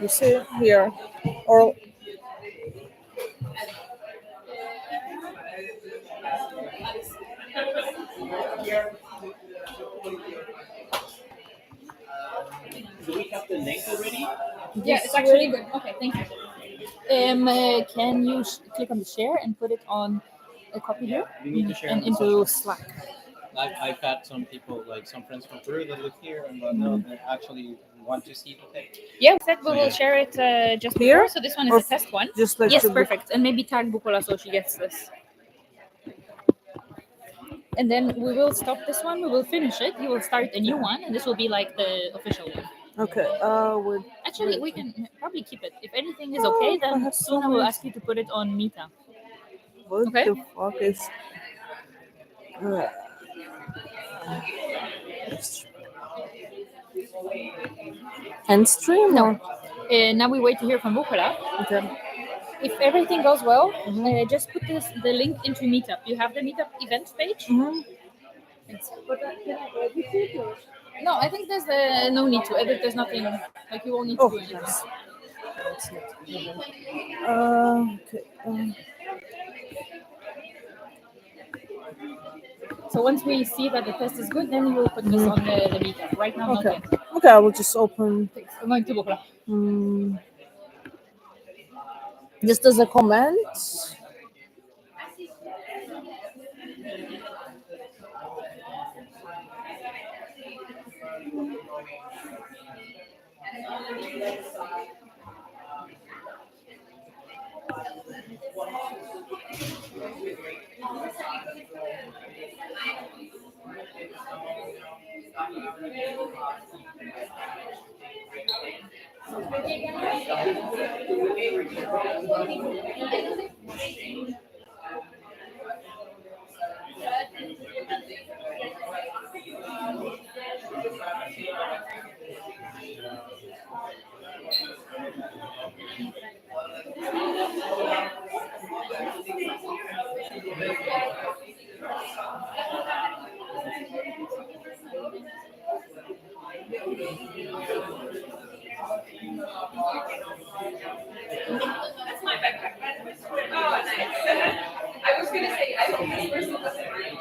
You see here, or Do we have the link already? Yeah, it's actually good. Okay, thank you. Can you click on the share and put it on a copy here We need to share and on the into social. Slack? I've had some people, like some friends from Peru that live here and whatnot, that actually want to see the thing. Yeah, we said we will share it just Here? before, so this one is Or a test one. just like Yes, the book? perfect. And maybe tag Bukola so she gets this. And then we will stop this one, we will finish it, you will start a new one, and this will be like the official one. Okay. Actually, we can probably keep it. If anything is Oh, okay, I then have so Suna will much. ask you to put it on Meetup. What Okay. the fuck is? End stream? No. Or? Now we wait to hear from Bukola. Okay. If everything goes well, just put the link into Meetup. You have the Meetup event page? Thanks. No, I think there's no need to edit. There's nothing, like you won't need to Oh, do anything. nice. Okay. So once we see that the test is good, then we will put this on the Meetup. Right now, not Okay. yet. Okay, I will just open. Thanks. I'm going to Bukola. Just as a comment. That's my backpack. Oh, nice. I was gonna say, I hope this person doesn't mind.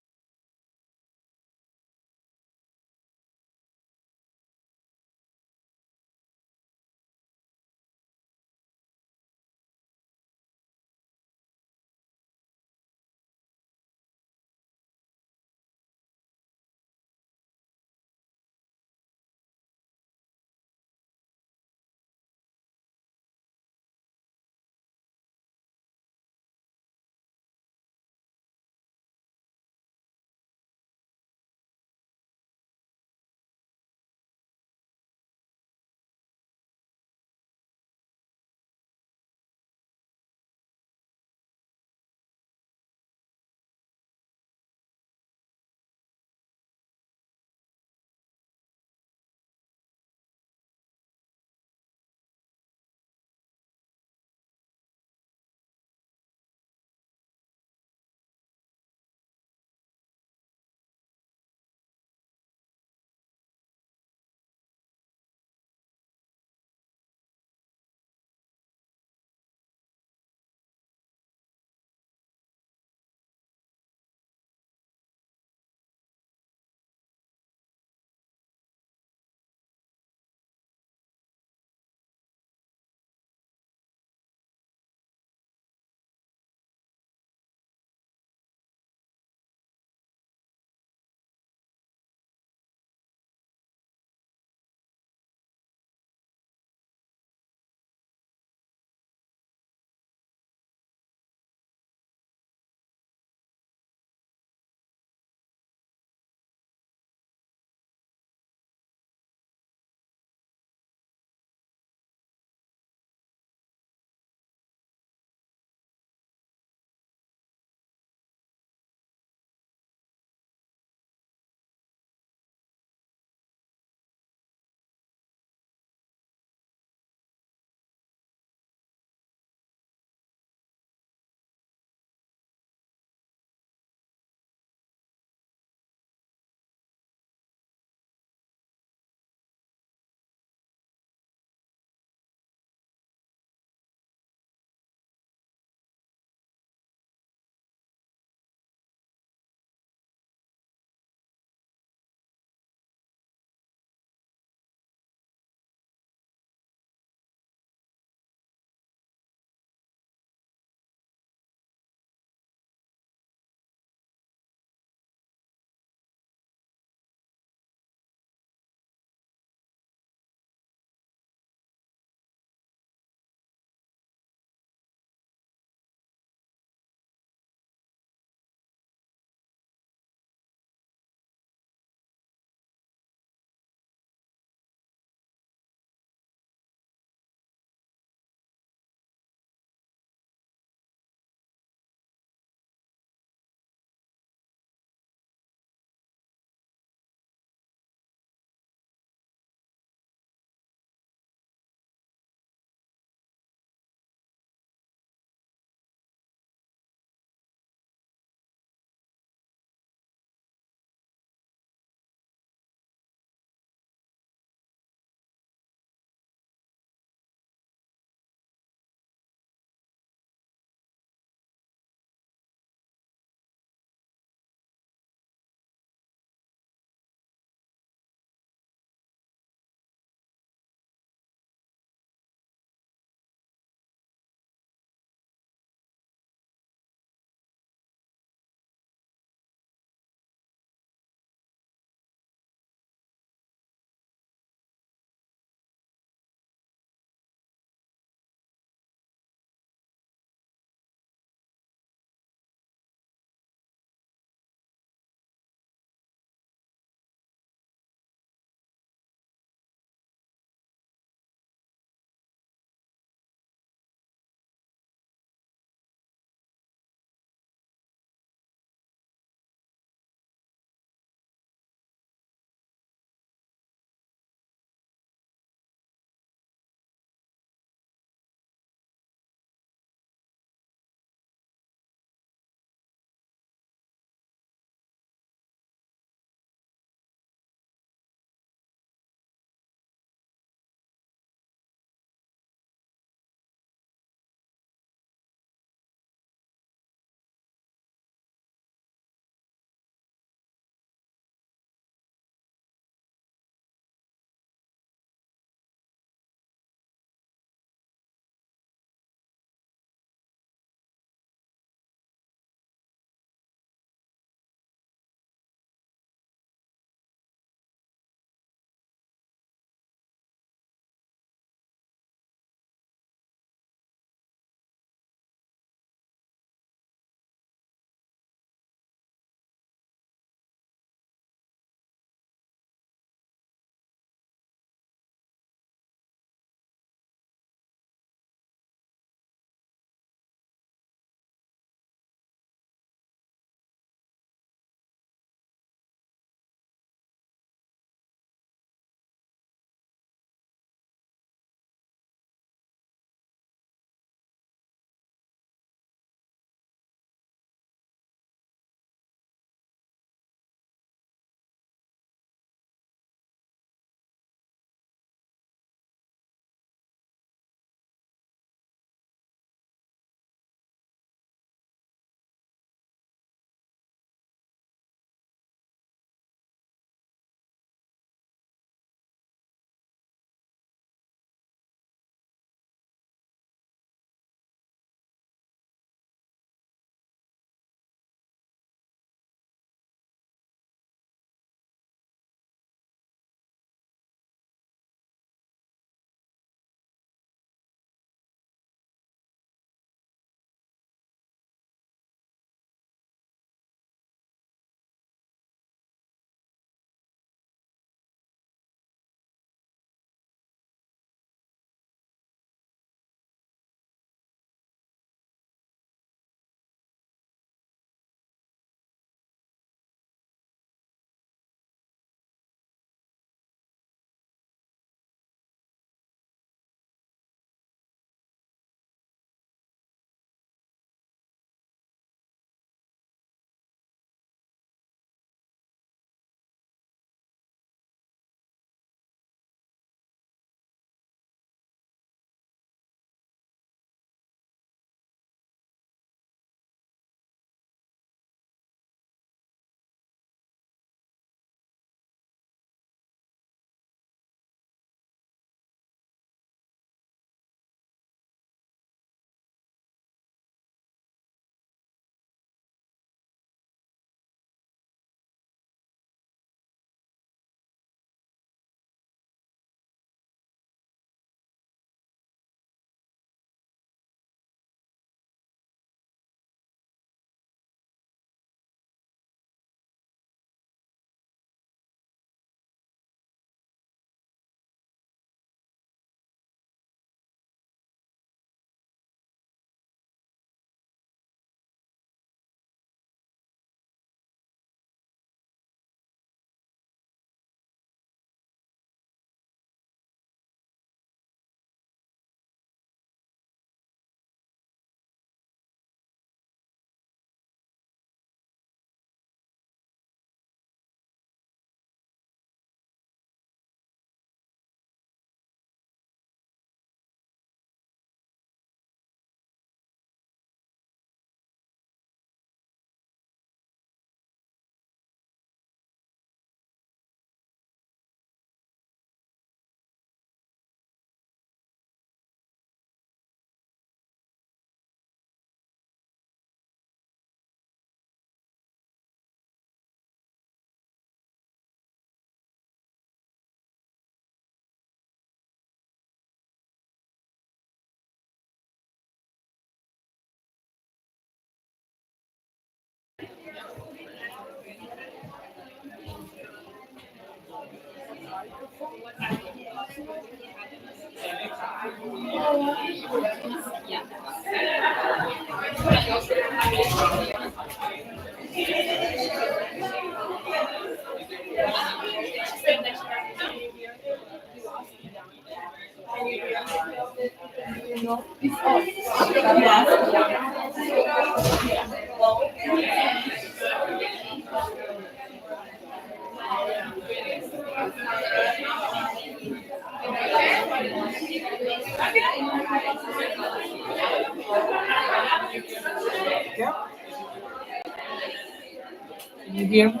Can you hear?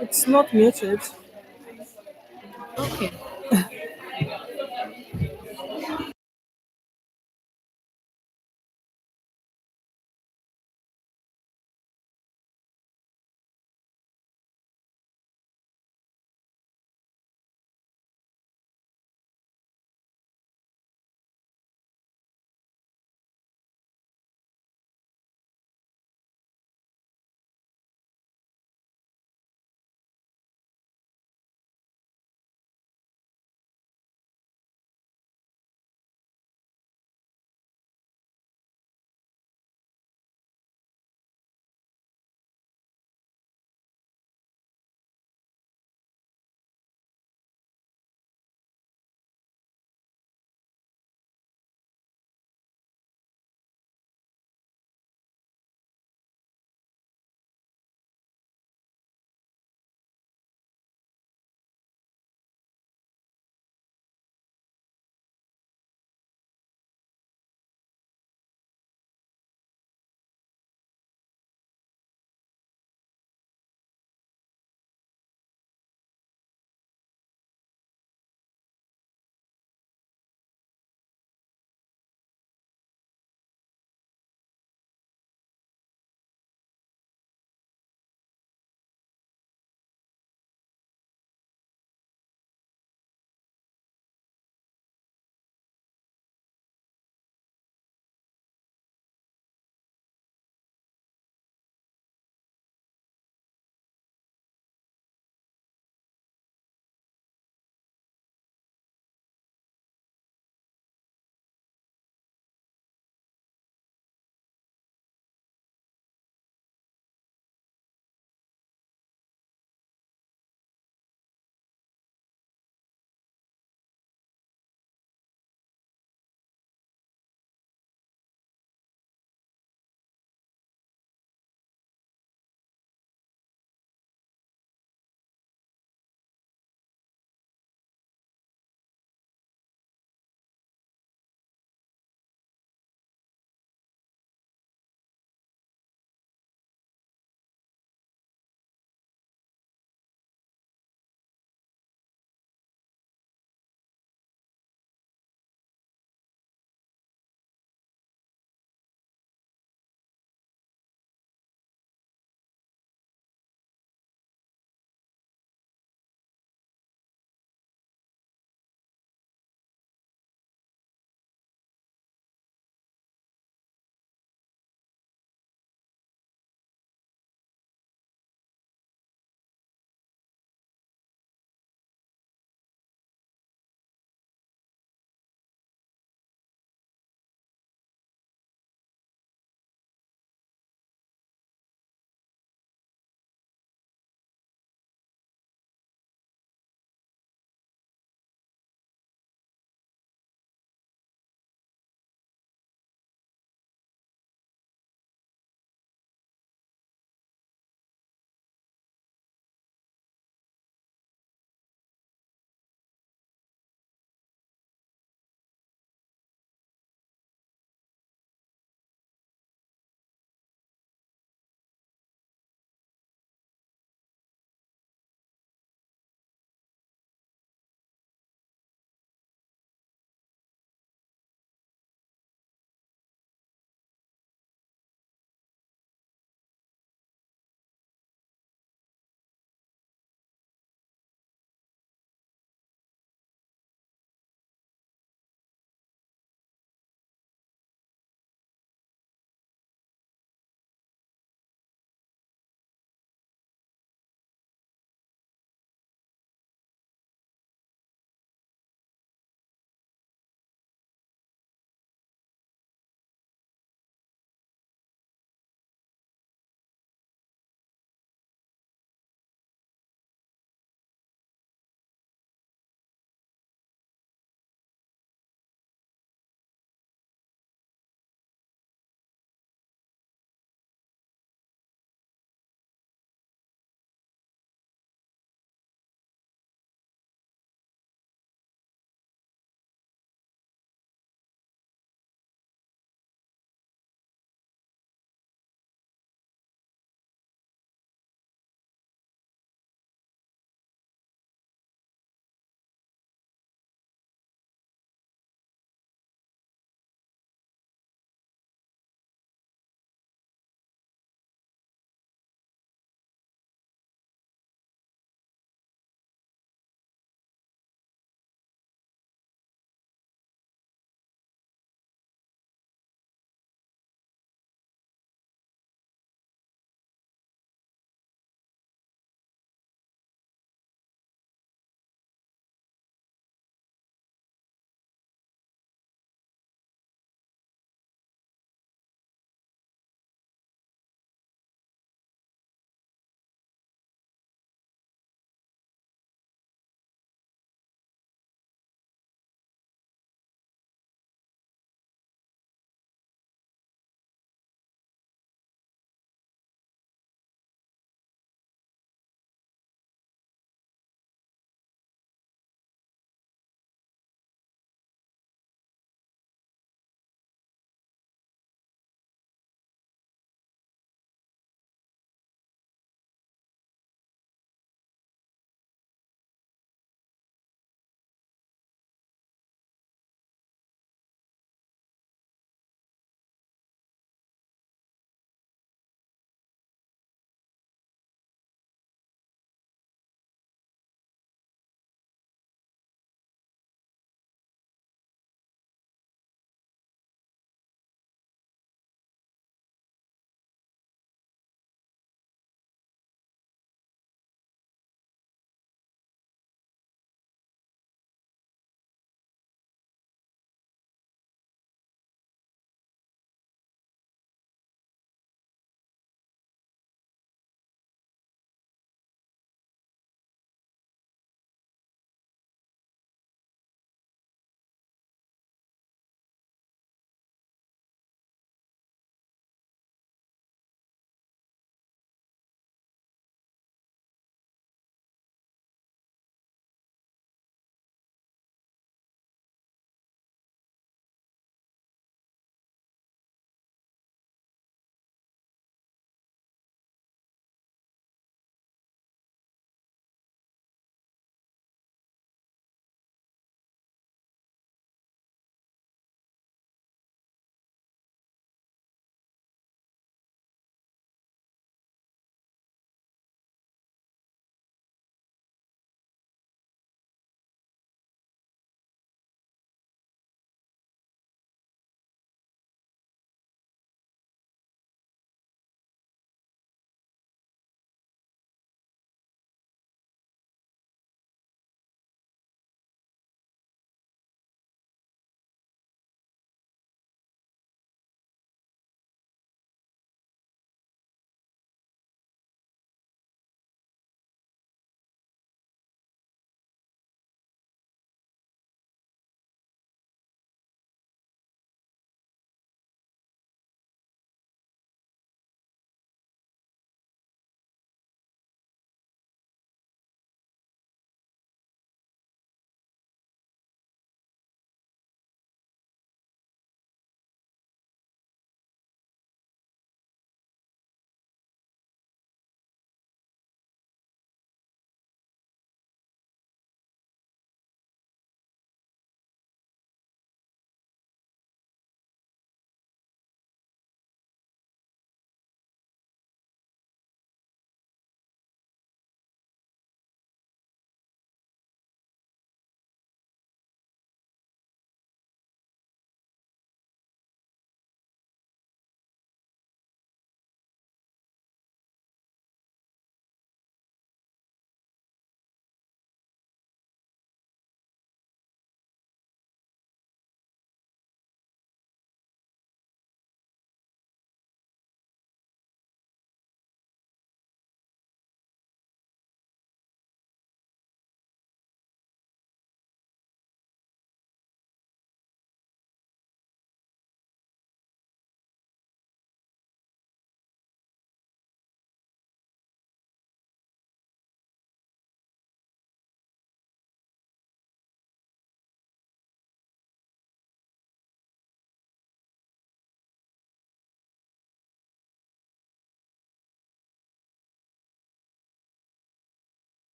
It's not muted. Okay.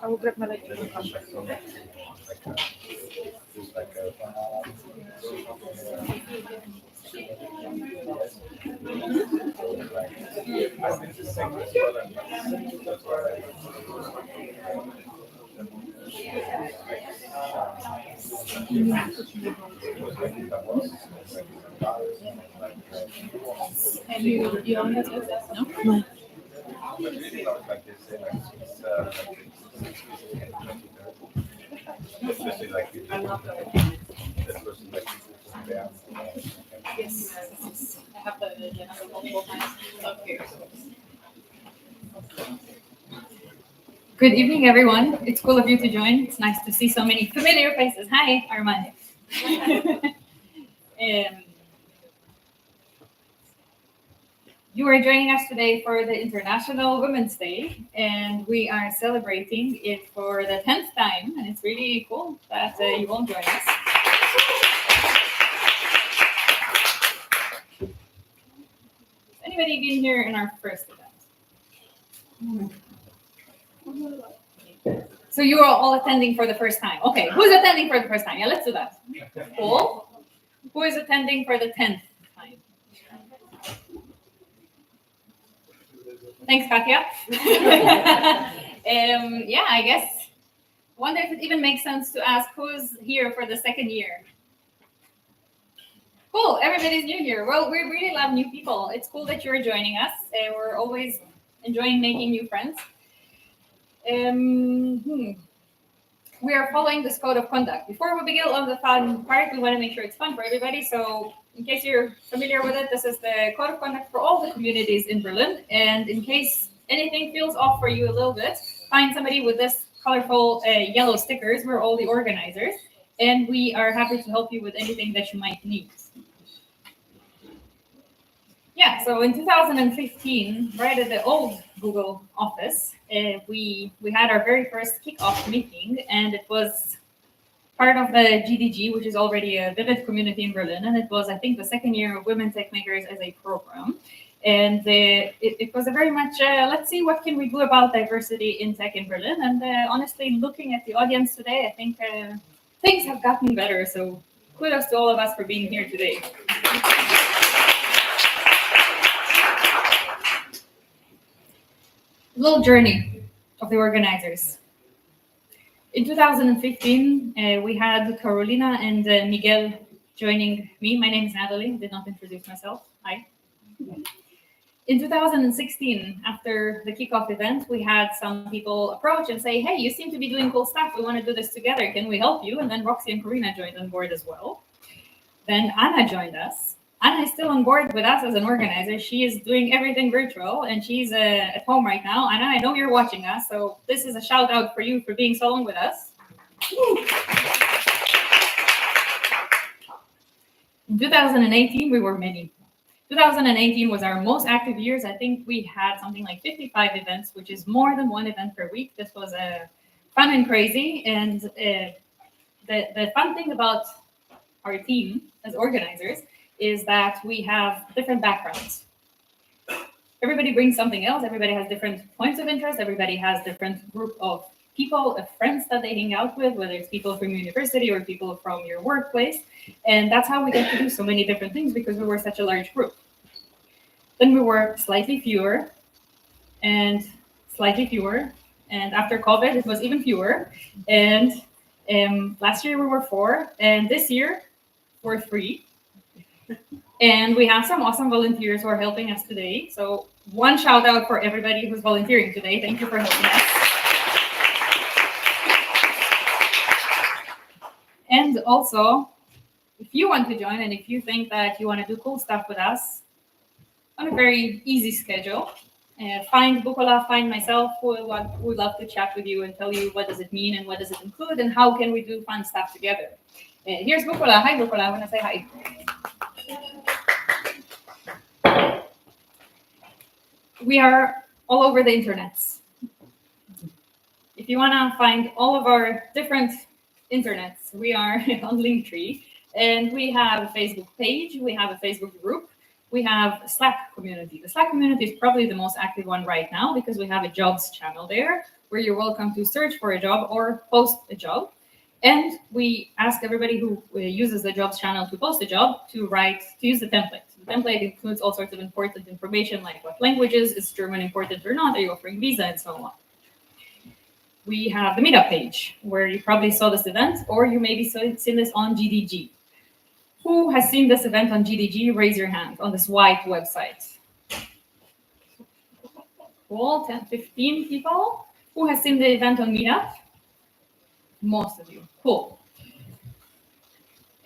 I will grab my laptop. And you own that? No? No. Yes. I have the multiple times. Okay. Good evening, everyone. It's cool of you to join. It's nice to see so many familiar faces. Hi, Armand. You are joining us today for the International Women's Day, and we are celebrating it for the 10th time, and it's really cool that you all join us. Has anybody been here in our first event? So you are all attending for the first time. Okay, who's attending for the first time? Yeah, let's do that. Cool. Who is attending for the 10th time? Thanks, Katya. Yeah, I guess. Wonder if it even makes sense to ask who's here for the second year. Cool, everybody's new here. Well, we really love new people. It's cool that you're joining us. We're always enjoying making new friends. We are following this code of conduct. Before we begin on the fun part, we want to make sure it's fun for everybody. So in case you're familiar with it, this is the code of conduct for all the communities in Berlin. And in case anything feels off for you a little bit, find somebody with this colorful yellow stickers. We're all the organizers, and we are happy to help you with anything that you might need. Yeah, so in 2015, right at the old Google office, we had our very first kickoff meeting, and it was part of the GDG, which is already a vivid community in Berlin, and it was, I think, the second year of Women Techmakers as a program. And it was a very much, let's see what can we do about diversity in tech in Berlin. And honestly, looking at the audience today, I think things have gotten better. So kudos to all of us for being here today. Little journey of the organizers. In 2015, we had Carolina and Miguel joining me. My name is Natalie. Did not introduce myself. Hi. In 2016, after the kickoff event, we had some people approach and say, hey, you seem to be doing cool stuff. We want to do this together. Can we help you? And then Roxy and Karina joined on board as well. Then Anna joined us. Anna is still on board with us as an organizer. She is doing everything virtual, and she's at home right now. Anna, I know you're watching us, so this is a shout out for you for being so long with us. In 2018, we were many. 2018 was our most active years. I think we had something like 55 events, which is more than one event per week. This was fun and crazy. And the fun thing about our team as organizers is that we have different backgrounds. Everybody brings something else. Everybody has different points of interest. Everybody has different group of people, of friends that they hang out with, whether it's people from university or people from your workplace. And that's how we get to do so many different things, because we were such a large group. Then we were slightly fewer and slightly fewer. And after COVID, it was even fewer. And last year we were 4, and this year we're 3. And we have some awesome volunteers who are helping us today. So one shout out for everybody who's volunteering today. Thank you for helping us. And also, if you want to join and if you think that you want to do cool stuff with us on a very easy schedule, find Bukola, find myself, who would love to chat with you and tell you what does it mean and what does it include and how can we do fun stuff together. Here's Bukola. Hi, Bukola. I want to say hi. We are all over the internets. If you want to find all of our different internets, we are on Linktree, and we have a Facebook page, we have a Facebook group, we have a Slack community. The Slack community is probably the most active one right now because we have a jobs channel there where you're welcome to search for a job or post a job. And we ask everybody who uses the jobs channel to post a job to use the template. The template includes all sorts of important information like what languages, is German important or not, are you offering visa, and so on. We have the Meetup page where you probably saw this event, or you maybe seen this on GDG. Who has seen this event on GDG? Raise your hand on this white website. Cool, 10, 15 people. Who has seen the event on Meetup? Most of you. Cool.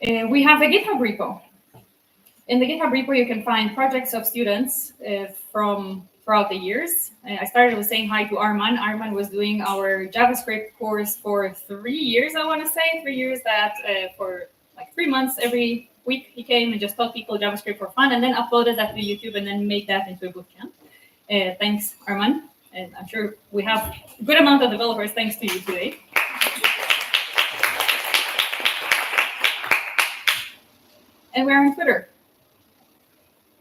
We have a GitHub repo. In the GitHub repo, you can find projects of students from throughout the years. I started with saying hi to Arman. Arman was doing our JavaScript course for 3 years, I want to say. 3 years that for like 3 months every week he came and just taught people JavaScript for fun and then uploaded that to YouTube and then made that into a bootcamp. Thanks, Arman. And I'm sure we have a good amount of developers thanks to you today. And we're on Twitter.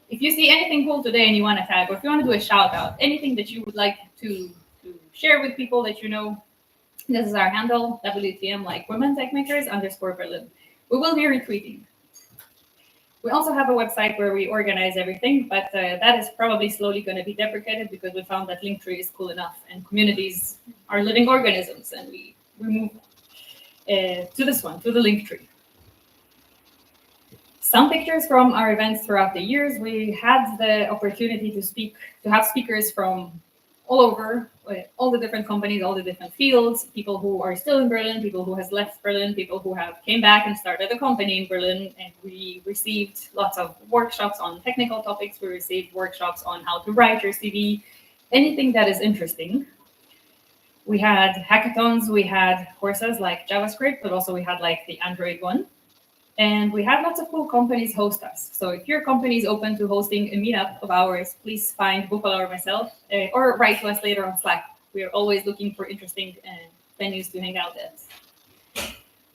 If you see anything cool today and you want to tag, or if you want to do a shout out, anything that you would like to share with people that you know, this is our handle, WTM, like women Techmakers _Berlin. We will be retweeting. We also have a website where we organize everything, but that is probably slowly going to be deprecated because we found that Linktree is cool enough and communities are living organisms, and we move to this one, to the Linktree. Some pictures from our events throughout the years. We had the opportunity to have speakers from all over, all the different companies, all the different fields, people who are still in Berlin, people who has left Berlin, people who have came back and started a company in Berlin. And we received lots of workshops on technical topics. We received workshops on how to write your CV, anything that is interesting. We had hackathons, we had courses like JavaScript, but also we had like the Android one. And we have lots of cool companies host us. So if your company is open to hosting a meetup of ours, please find Bukola or myself, or write to us later on Slack. We are always looking for interesting venues to hang out at.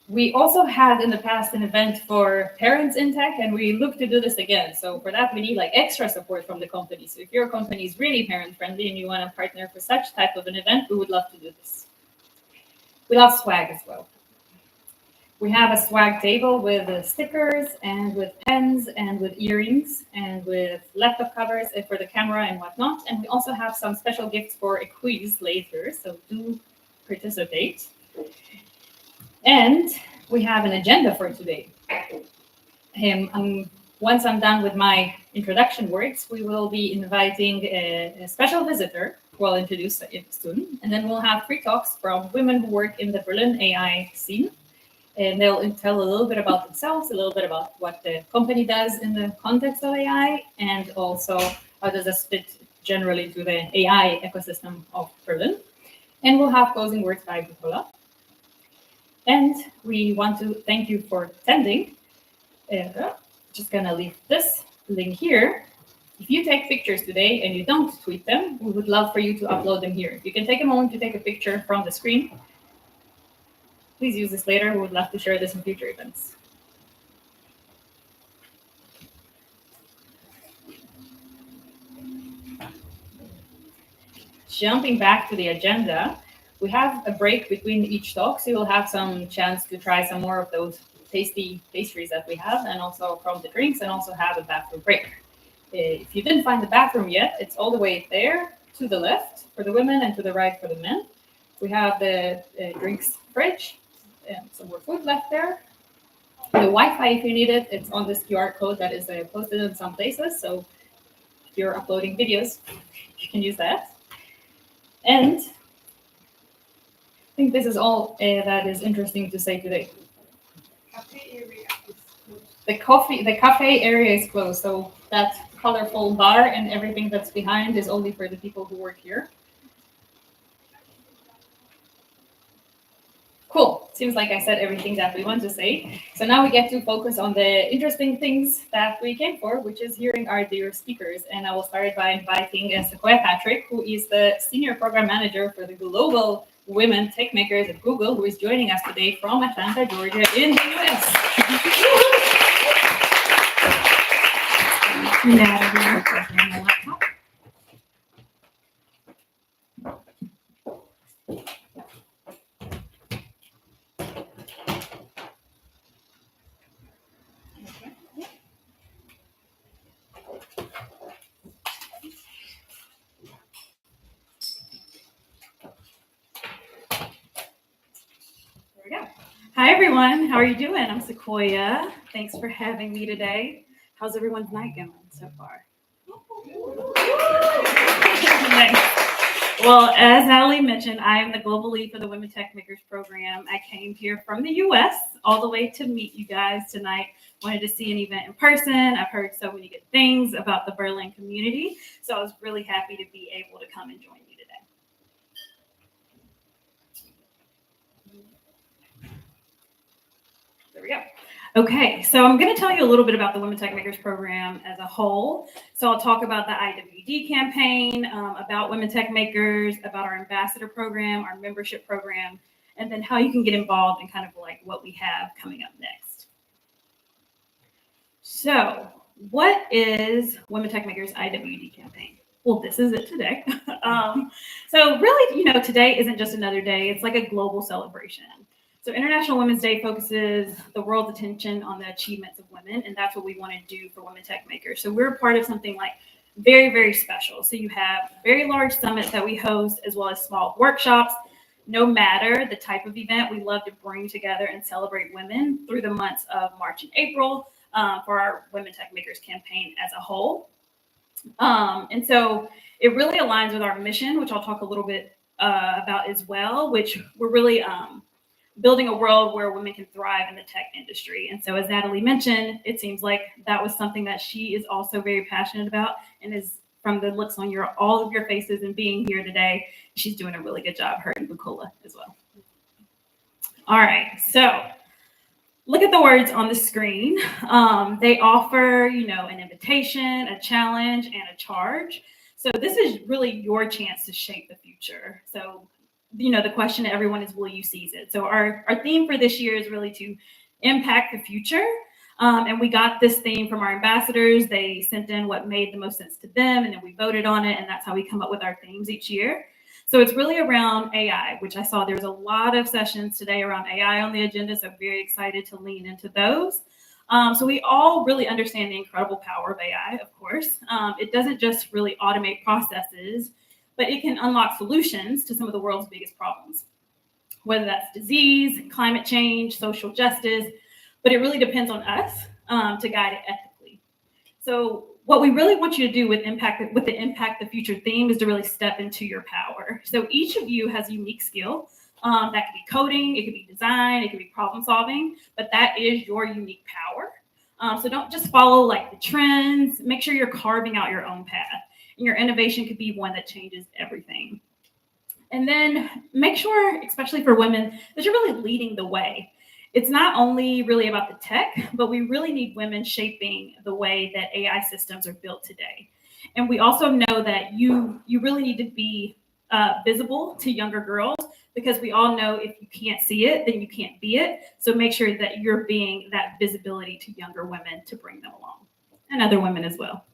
We also had in the past an event for parents in tech, and we look to do this again. So for that, we need like extra support from the company. So if your company is really parent friendly and you want to partner for such type of an event, we would love to do this. We love swag as well. We have a swag table with stickers and with pens and with earrings and with laptop covers for the camera and whatnot. And we also have some special gifts for a quiz later, so do participate. And we have an agenda for today. Once I'm done with my introduction words, we will be inviting a special visitor who I'll introduce soon. And then we'll have 3 talks from women who work in the Berlin AI scene. And they'll tell a little bit about themselves, a little bit about what the company does in the context of AI, and also how does this fit generally into the AI ecosystem of Berlin. And we'll have closing words by Bukola. And we want to thank you for attending. Just gonna leave this link here. If you take pictures today and you don't tweet them, we would love for you to upload them here. If you can take a moment to take a picture from the screen, please use this later. We would love to share this in future events. Jumping back to the agenda, we have a break between each talk, so you'll have some chance to try some more of those tasty pastries that we have, and also from the drinks, and also have a bathroom break. If you didn't find the bathroom yet, it's all the way there to the left for the women and to the right for the men. We have the drinks fridge. Some more food left there. The Wi-Fi, if you need it, it's on this QR code that is posted in some places. So if you're uploading videos, you can use that. And I think this is all that is interesting to say today. The cafe area is closed. So that colorful bar and everything that's behind is only for the people who work here. Cool. Seems like I said everything that we want to say. So now we get to focus on the interesting things that we came for, which is hearing our dear speakers. And I will start by inviting Sequoyah Patrick, who is the Senior Program Manager for the Global Women Techmakers at Google, who is joining us today from Atlanta, Georgia, in the US. Natalie, Hi, everyone. How are you doing? I'm Sequoyah. Thanks for having me today. How's everyone's night going so far? Nice. Well, as Natalie mentioned, I am the global lead for the Women Techmakers program. I came here from the US all the way to meet you guys tonight. Wanted to see an event in person. I've heard so many good things about the Berlin community, so I was really happy to be able to come and join you today. There we go. Okay, so I'm going to tell you a little bit about the Women Techmakers program as a whole. So I'll talk about the IWD campaign, about Women Techmakers, about our ambassador program, our membership program, and then how you can get involved and kind of like what we have coming up next. So what is Women Techmakers IWD campaign? Well, this is it today. So really, today isn't just another day. It's like a global celebration. So International Women's Day focuses the world's attention on the achievements of women, and that's what we want to do for Women Techmakers. So we're a part of something like very, very special. So you have very large summits that we host, as well as small workshops. No matter the type of event, we love to bring together and celebrate women through the months of March and April for our Women Techmakers campaign as a whole. And so it really aligns with our mission, which I'll talk a little bit about as well, which we're really building a world where women can thrive in the tech industry. And so as Natalie mentioned, it seems like that was something that she is also very passionate about, and is, from the looks on all of your faces and being here today, she's doing a really good job, her and Bukola as well. All right, so look at the words on the screen. They offer, an invitation, a challenge, and a charge. So this is really your chance to shape the future. So the question to everyone is, will you seize it? So our theme for this year is really to impact the future. And we got this theme from our ambassadors. They sent in what made the most sense to them, and then we voted on it. And that's how we come up with our themes each year. So it's really around AI, which I saw there's a lot of sessions today around AI on the agenda. So very excited to lean into those. So we all really understand the incredible power of AI, of course. It doesn't just really automate processes, but it can unlock solutions to some of the world's biggest problems, whether that's disease, climate change, social justice, but it really depends on us to guide it ethically. So what we really want you to do with the Impact the Future theme is to really step into your power. So each of you has a unique skill. That could be coding, it could be design, it could be problem solving, but that is your unique power. So don't just follow like the trends, make sure you're carving out your own path. And your innovation could be one that changes everything. And then make sure, especially for women, that you're really leading the way. It's not only really about the tech, but we really need women shaping the way that AI systems are built today. And we also know that you really need to be visible to younger girls, because we all know if you can't see it, then you can't be it. So make sure that you're being that visibility to younger women to bring them along, and other women as well.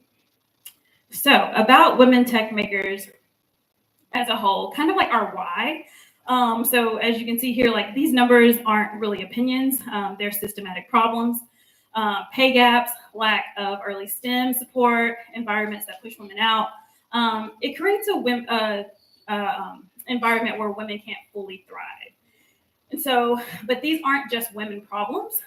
So about Women Techmakers as a whole, kind of like our why. So as you can see here, like these numbers aren't really opinions. They're systematic problems, pay gaps, lack of early STEM support, environments that push women out. It creates a environment where women can't fully thrive. And so, but these aren't just women problems.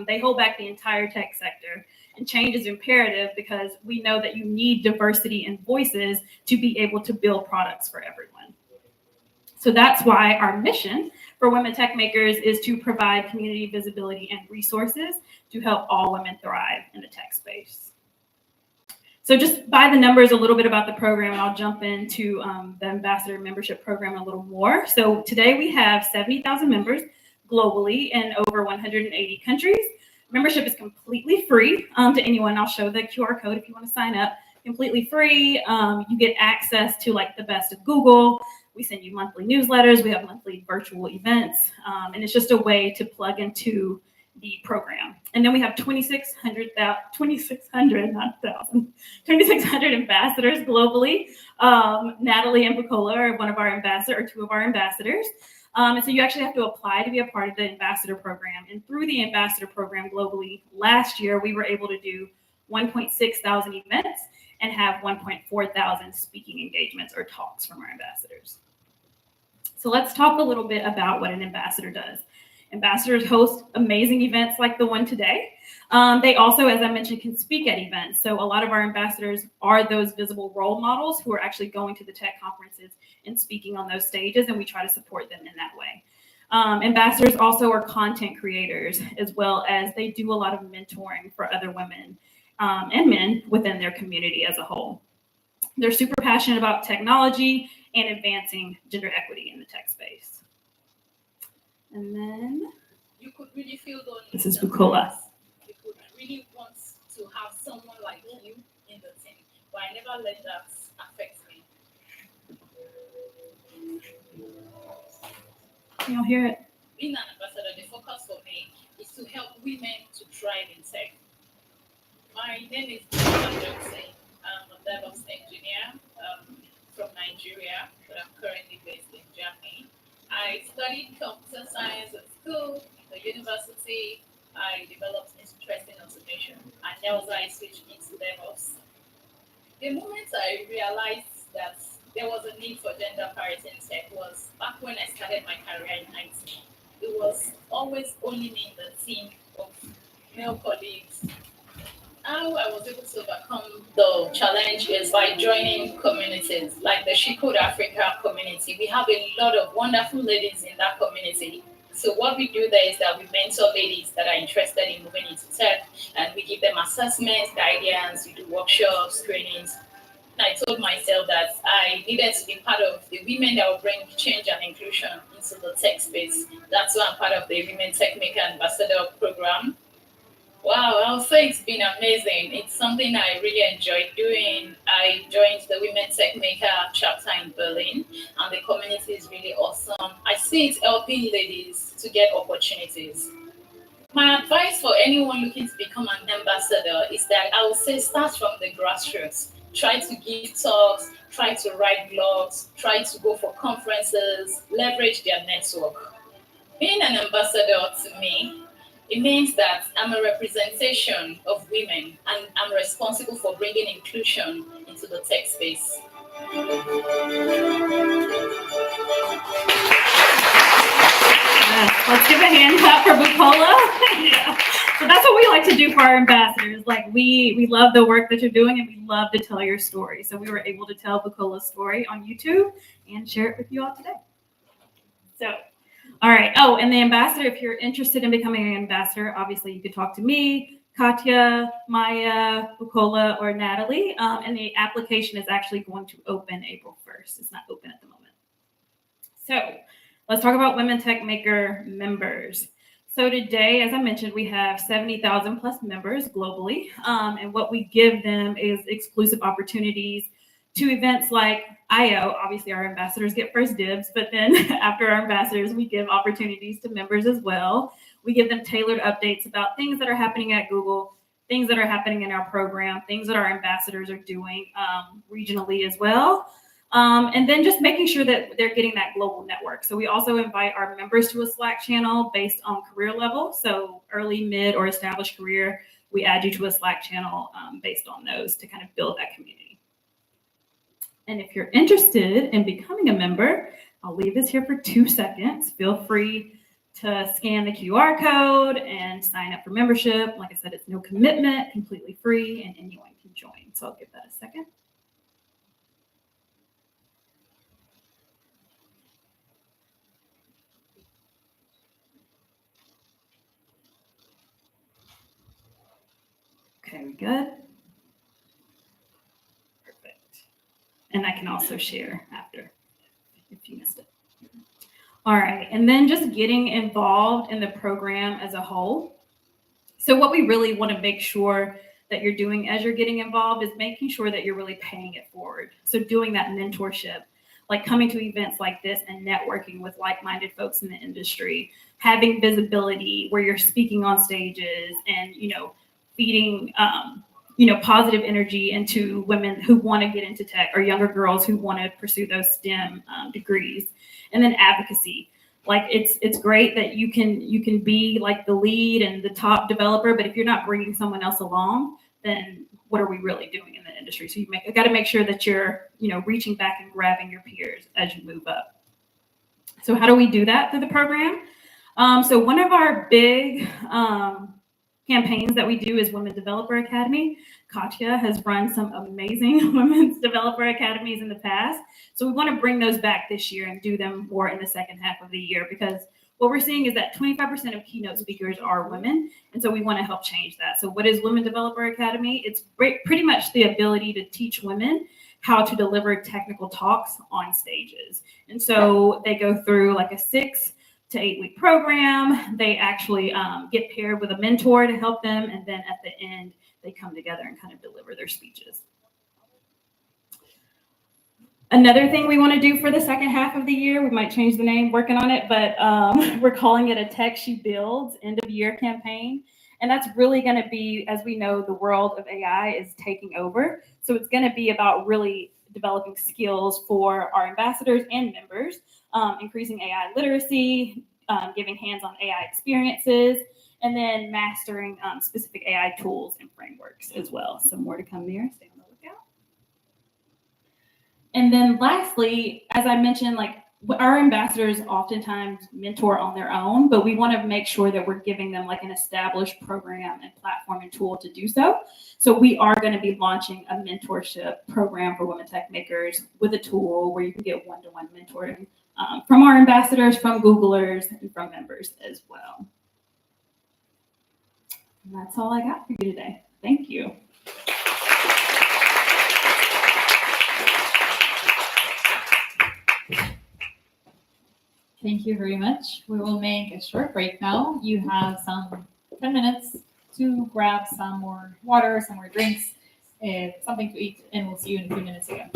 They hold back the entire tech sector. And change is imperative because we know that you need diversity in voices to be able to build products for everyone. So that's why our mission for Women Techmakers is to provide community visibility and resources to help all women thrive in the tech space. So just by the numbers, a little bit about the program, and I'll jump into the ambassador membership program a little more. So today we have 70,000 members. globally in over 180 countries. Membership is completely free to anyone. I'll show the QR code if you want to sign up. Completely free. You get access to like the best of Google. We send you monthly newsletters. We have monthly virtual events. And it's just a way to plug into the program. And then we have 2,600 ambassadors globally. Natalie and Bukola are two of our ambassadors. And so you actually have to apply to be a part of the ambassador program. And through the ambassador program globally, last year we were able to do 1.6 thousand events and have 1.4 thousand speaking engagements or talks from our ambassadors. So let's talk a little bit about what an ambassador does. Ambassadors host amazing events like the one today. They also, as I mentioned, can speak at events. So a lot of our ambassadors are those visible role models who are actually going to the tech conferences and speaking on those stages, and we try to support them in that way. Ambassadors also are content creators, as well as they do a lot of mentoring for other women and men within their community as a whole. They're super passionate about technology and advancing gender equity in the tech space. And then you could really feel lonely. This is Bukola. You could really want to have someone like you in the team, but I never let that affect me. Can y'all hear it? Being an ambassador, the focus for me is to help women to thrive in tech. My name is Natalie. I'm a DevOps engineer from Nigeria, but I'm currently based in Germany. I studied computer science at school, the university. I developed interest in automation, and then I switched into DevOps. The moment I realized that there was a need for gender parity in tech was back when I started my career in IT. It was always only me in the team of male colleagues. How I was able to overcome the challenge is by joining communities like the She Could Africa community. We have a lot of wonderful ladies in that community. So what we do there is that we mentor ladies that are interested in moving into tech, and we give them assessments, guidance, we do workshops, trainings. And I told myself that I needed to be part of the women that will bring change and inclusion into the tech space. That's why I'm part of the Women Techmaker Ambassador program. Wow, I'll say it's been amazing. It's something I really enjoyed doing. I joined the Women Techmaker chapter in Berlin, and the community is really awesome. I see it helping ladies to get opportunities. My advice for anyone looking to become an ambassador is that I would say start from the grassroots. Try to give talks, try to write blogs, try to go for conferences, leverage their network. Being an ambassador to me, it means that I'm a representation of women and I'm responsible for bringing inclusion into the tech space. Let's give a hand clap for Bukola. Yeah. So that's what we like to do for our ambassadors. Like we love the work that you're doing and we love to tell your story. So we were able to tell Bukola's story on YouTube and share it with you all today. So all right. Oh, and the ambassador, if you're interested in becoming an ambassador, obviously you could talk to me, Katya, Maya, Bukola, or Natalie. And the application is actually going to open April 1st. It's not open at the moment. So let's talk about Women Techmaker members. So today, as I mentioned, we have 70,000 plus members globally. And what we give them is exclusive opportunities to events like I/O. Obviously, our ambassadors get first dibs, but then after our ambassadors, we give opportunities to members as well. We give them tailored updates about things that are happening at Google, things that are happening in our program, things that our ambassadors are doing regionally as well. And then just making sure that they're getting that global network. So we also invite our members to a Slack channel based on career level. So early, mid, or established career, we add you to a Slack channel based on those to kind of build that community. And if you're interested in becoming a member, I'll leave this here for 2 seconds. Feel free to scan the QR code and sign up for membership. Like I said, it's no commitment, completely free, and anyone can join. So I'll give that a second. Okay, we good? Perfect. And I can also share after if you missed it. All right, and then just getting involved in the program as a whole. So what we really want to make sure that you're doing as you're getting involved is making sure that you're really paying it forward. So doing that mentorship, like coming to events like this and networking with like-minded folks in the industry, having visibility where you're speaking on stages and, feeding, positive energy into women who want to get into tech or younger girls who want to pursue those STEM degrees. And then advocacy. Like it's great that you can be like the lead and the top developer, but if you're not bringing someone else along, then what are we really doing in the industry? So you got to make sure that you're reaching back and grabbing your peers as you move up. So how do we do that through the program? So one of our big campaigns that we do is Women Developer Academy. Katya has run some amazing women's developer academies in the past. So we want to bring those back this year and do them more in the second half of the year, because what we're seeing is that 25% of keynote speakers are women. And so we want to help change that. So what is Women Developer Academy? It's pretty much the ability to teach women how to deliver technical talks on stages. And so they go through like a 6 to 8 week program. They actually get paired with a mentor to help them. And then at the end, they come together and kind of deliver their speeches. Another thing we want to do for the second half of the year, we might change the name, working on it, but we're calling it a Tech She Builds end of year campaign. And that's really going to be, as we know, the world of AI is taking over. So it's going to be about really developing skills for our ambassadors and members, increasing AI literacy, giving hands-on AI experiences, and then mastering specific AI tools and frameworks as well. So more to come there. Stay on the lookout. And then lastly, as I mentioned, like our ambassadors oftentimes mentor on their own, but we want to make sure that we're giving them like an established program and platform and tool to do so. So we are going to be launching a mentorship program for women tech makers with a tool where you can get one-to-one mentoring from our ambassadors, from Googlers, and from members as well. And that's all I got for you today. Thank you. Thank you very much. We will make a short break now. You have some 10 minutes to grab some more water, some more drinks, something to eat, and we'll see you in a few minutes again.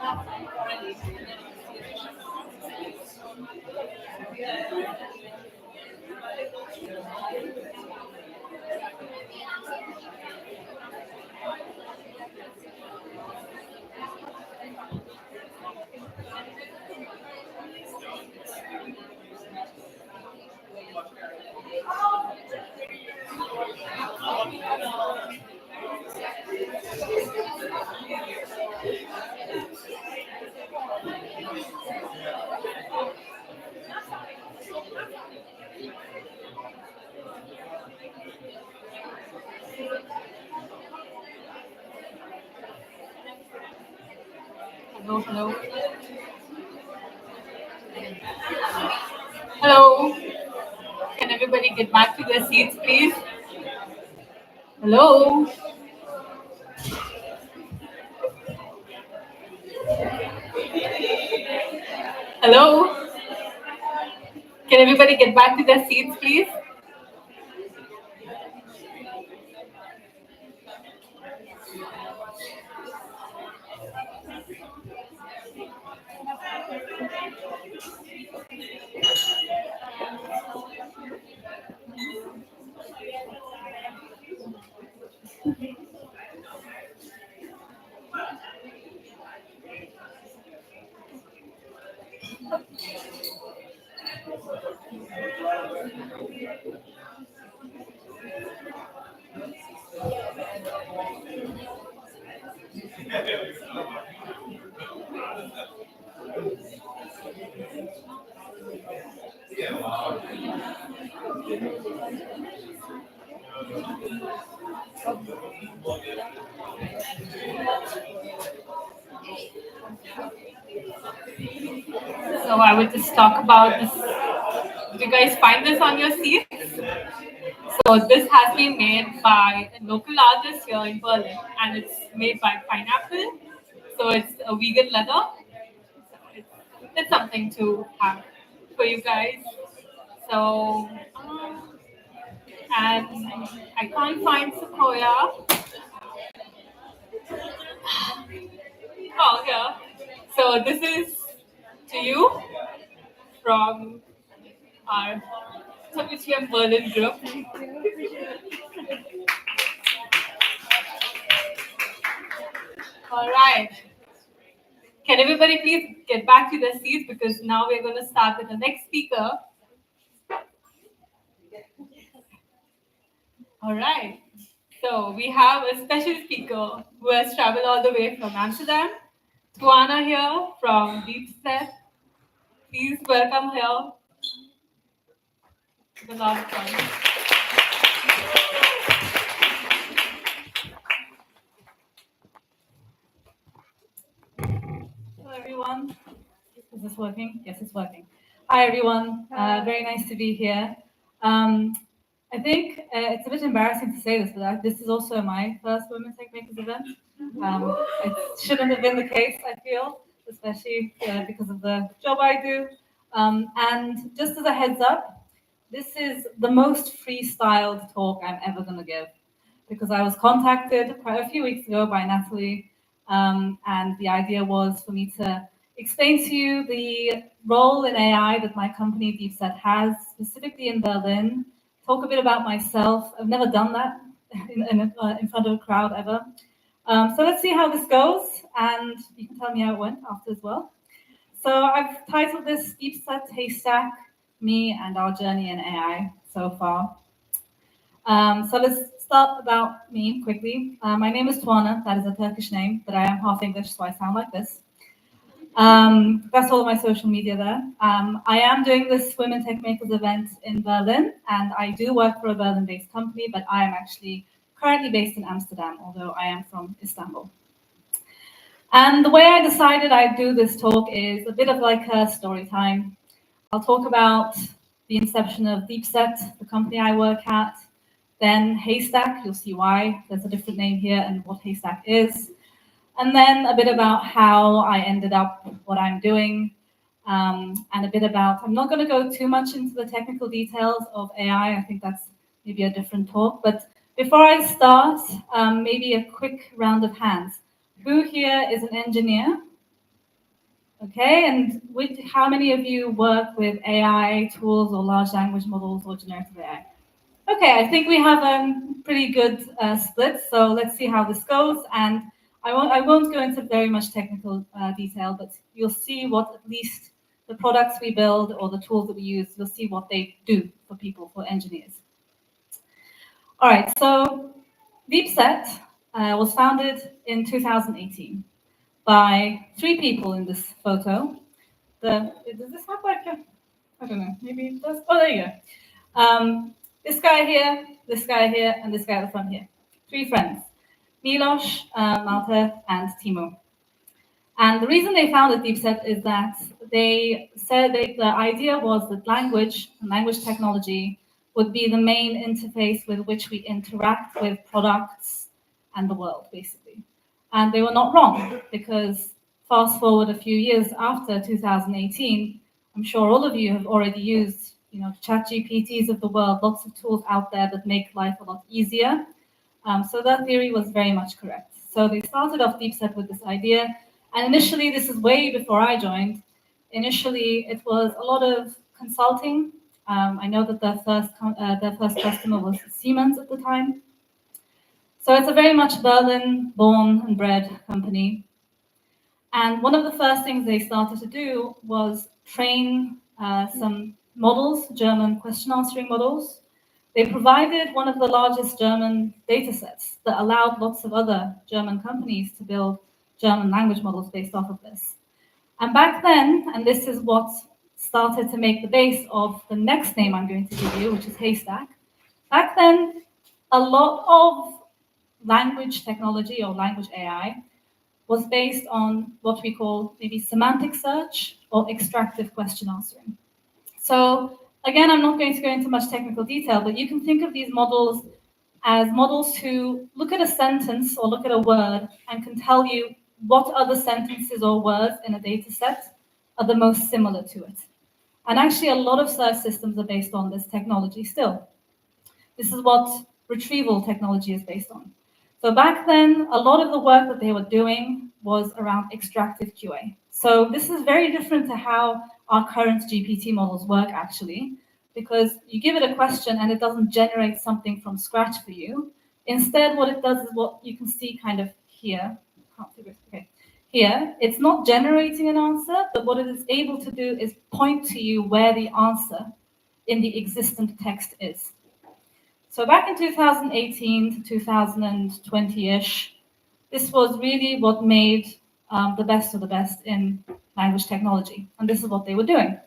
Hello, hello. Hello. Can everybody get back to their seats, please? Hello. Hello. Can everybody get back to their seats, please? So I would just talk about this. Did you guys find this on your seats? So this has been made by a local artist here in Berlin, and it's made by pineapple. So it's a vegan leather. It's something to have for you guys. So, and I can't find Sequoyah. Oh, yeah. So this is to you from our WTM Berlin group. All right. Can everybody please get back to their seats, because now we're going to start with the next speaker. All right. So we have a special speaker who has traveled all the way from Amsterdam. Tuana here from Deepset. Please welcome her. It's a lot of fun. Hello, everyone. Is this working? Yes, it's working. Hi, everyone. Very nice to be here. I think it's a bit embarrassing to say this, but this is also my first Women Techmakers event. It shouldn't have been the case, I feel, especially because of the job I do. And just as a heads up, this is the most freestyled talk I'm ever going to give, because I was contacted quite a few weeks ago by Natalie, and the idea was for me to explain to you the role in AI that my company Deepset has, specifically in Berlin. Talk a bit about myself. I've never done that in front of a crowd ever. So let's see how this goes, and you can tell me how it went after as well. So I've titled this Deepset Haystack, Me and Our Journey in AI so far. So let's start about me quickly. My name is Tuana. That is a Turkish name, but I am half English, so I sound like this. That's all of my social media there. I am doing this Women Techmakers event in Berlin, and I do work for a Berlin-based company, but I am actually currently based in Amsterdam, although I am from Istanbul. And the way I decided I'd do this talk is a bit of like a story time. I'll talk about the inception of Deepset, the company I work at, then Haystack. You'll see why there's a different name here and what Haystack is. And then a bit about how I ended up what I'm doing, and a bit about, I'm not going to go too much into the technical details of AI. I think that's maybe a different talk. But before I start, maybe a quick round of hands. Who here is an engineer? Okay, and how many of you work with AI tools or large language models or generative AI? Okay, I think we have a pretty good split, so let's see how this goes. And I won't go into very much technical detail, but you'll see what at least the products we build or the tools that we use, you'll see what they do for people, for engineers. All right, so Deepset was founded in 2018 by 3 people in this photo. Does this have like a, I don't know, maybe it does. Oh, there you go. This guy here, and this guy at the front here. 3 friends, Milos, Malte, and Timo. And the reason they founded Deepset is that they said the idea was that language and language technology would be the main interface with which we interact with products and the world, basically. And they were not wrong, because fast forward a few years after 2018, I'm sure all of you have already used, chat GPTs of the world, lots of tools out there that make life a lot easier. So that theory was very much correct. So they started off Deepset with this idea. And initially, this is way before I joined. Initially, it was a lot of consulting. I know that their first customer was Siemens at the time. So it's a very much Berlin-born and bred company. And one of the first things they started to do was train some models, German question answering models. They provided one of the largest German data sets that allowed lots of other German companies to build German language models based off of this. And back then, and this is what started to make the base of the next name I'm going to give you, which is Haystack. Back then, a lot of language technology or language AI was based on what we call maybe semantic search or extractive question answering. So again, I'm not going to go into much technical detail, but you can think of these models as models who look at a sentence or look at a word and can tell you what other sentences or words in a data set are the most similar to it. And actually, a lot of search systems are based on this technology still. This is what retrieval technology is based on. So back then, a lot of the work that they were doing was around extractive QA. So this is very different to how our current GPT models work, actually, because you give it a question and it doesn't generate something from scratch for you. Instead, what it does is what you can see kind of here. Okay. Here, it's not generating an answer, but what it is able to do is point to you where the answer in the existent text is. So back in 2018 to 2020-ish, this was really what made the best of the best in language technology. And this is what they were doing.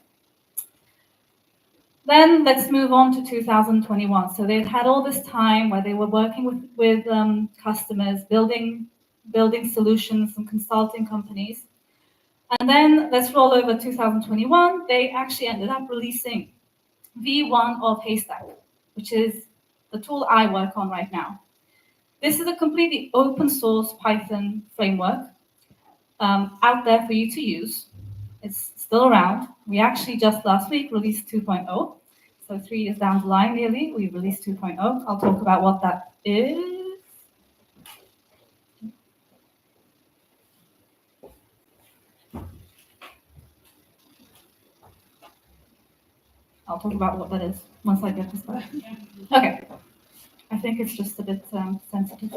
Then let's move on to 2021. So they'd had all this time where they were working with customers, building solutions and consulting companies. And then let's roll over 2021. They actually ended up releasing V1 of Haystack, which is the tool I work on right now. This is a completely open source Python framework out there for you to use. It's still around. We actually just last week released 2.0. So 3 years down the line, nearly, we released 2.0. I'll talk about what that is. I'll talk about what that is once I get this back. Okay. I think it's just a bit sensitive.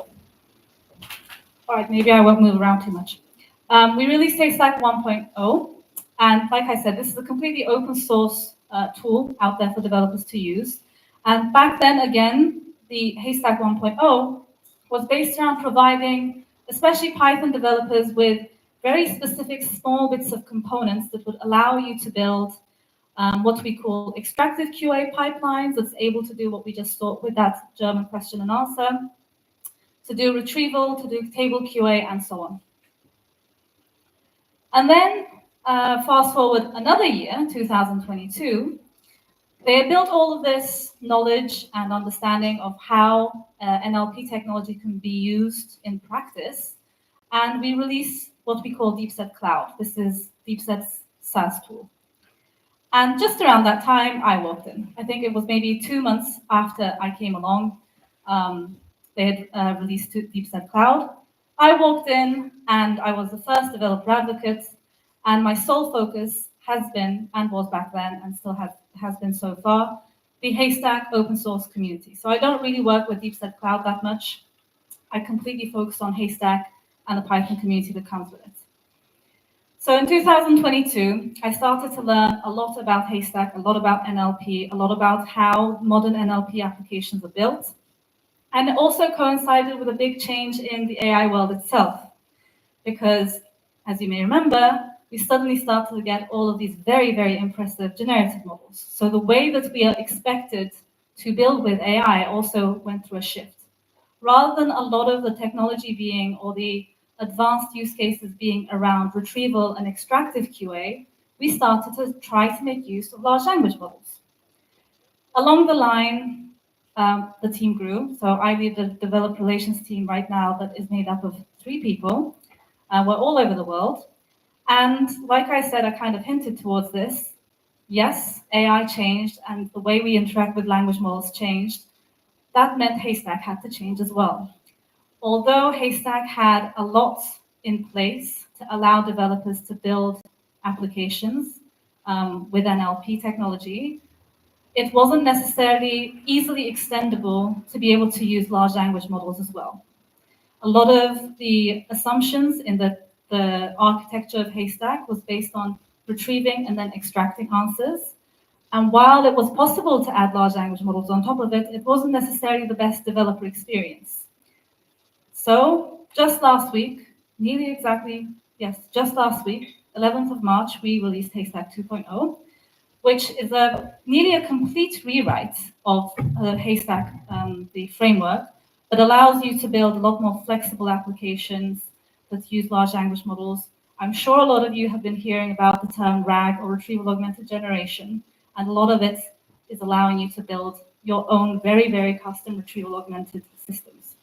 All right, maybe I won't move around too much. We released Haystack 1.0, and like I said, this is a completely open source tool out there for developers to use. And back then, again, the Haystack 1.0 was based around providing, especially Python developers, with very specific small bits of components that would allow you to build what we call extractive QA pipelines that's able to do what we just saw with that German question and answer, to do retrieval, to do table QA, and so on. And then fast forward another year, 2022, they had built all of this knowledge and understanding of how NLP technology can be used in practice, and we released what we call Deepset Cloud. This is Deepset's SaaS tool. And just around that time, I walked in. I think it was maybe 2 months after I came along. They had released Deepset Cloud. I walked in, and I was the first developer advocate. And my sole focus has been, and was back then, and still has been so far, the Haystack open source community. So I don't really work with Deepset Cloud that much. I completely focus on Haystack and the Python community that comes with it. So in 2022, I started to learn a lot about Haystack, a lot about NLP, a lot about how modern NLP applications are built. And it also coincided with a big change in the AI world itself, because as you may remember, we suddenly started to get all of these very, very impressive generative models. So the way that we are expected to build with AI also went through a shift. Rather than a lot of the technology being, or the advanced use cases being around retrieval and extractive QA, we started to try to make use of large language models. Along the line, the team grew. So I lead the developer relations team right now that is made up of 3 people. We're all over the world. And like I said, I kind of hinted towards this. Yes, AI changed and the way we interact with language models changed. That meant Haystack had to change as well. Although Haystack had a lot in place to allow developers to build applications with NLP technology, it wasn't necessarily easily extendable to be able to use large language models as well. A lot of the assumptions in the architecture of Haystack was based on retrieving and then extracting answers. And while it was possible to add large language models on top of it, it wasn't necessarily the best developer experience. So just last week, just last week, 11th of March, we released Haystack 2.0, which is nearly a complete rewrite of Haystack, the framework, that allows you to build a lot more flexible applications that use large language models. I'm sure a lot of you have been hearing about the term RAG, or retrieval augmented generation, and a lot of it is allowing you to build your own very, very custom retrieval augmented systems.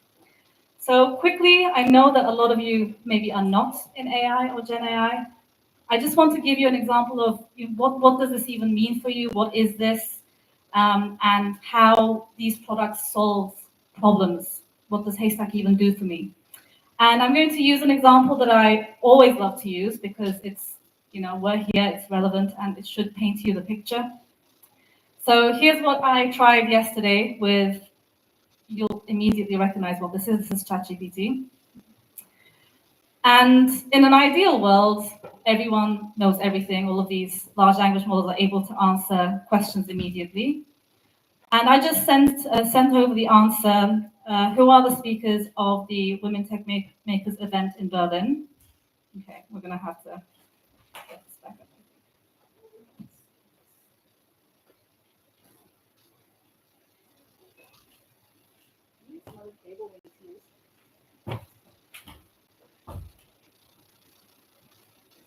So quickly, I know that a lot of you maybe are not in AI or Gen AI. I just want to give you an example of what does this even mean for you? What is this? And how these products solve problems. What does Haystack even do for me? And I'm going to use an example that I always love to use because it's, we're here, it's relevant, and it should paint you the picture. So here's what I tried yesterday with, you'll immediately recognize what this is. This is ChatGPT. And in an ideal world, everyone knows everything. All of these large language models are able to answer questions immediately. And I just sent over the answer, who are the speakers of the Women Techmakers event in Berlin? Okay, we're going to have to get this back up.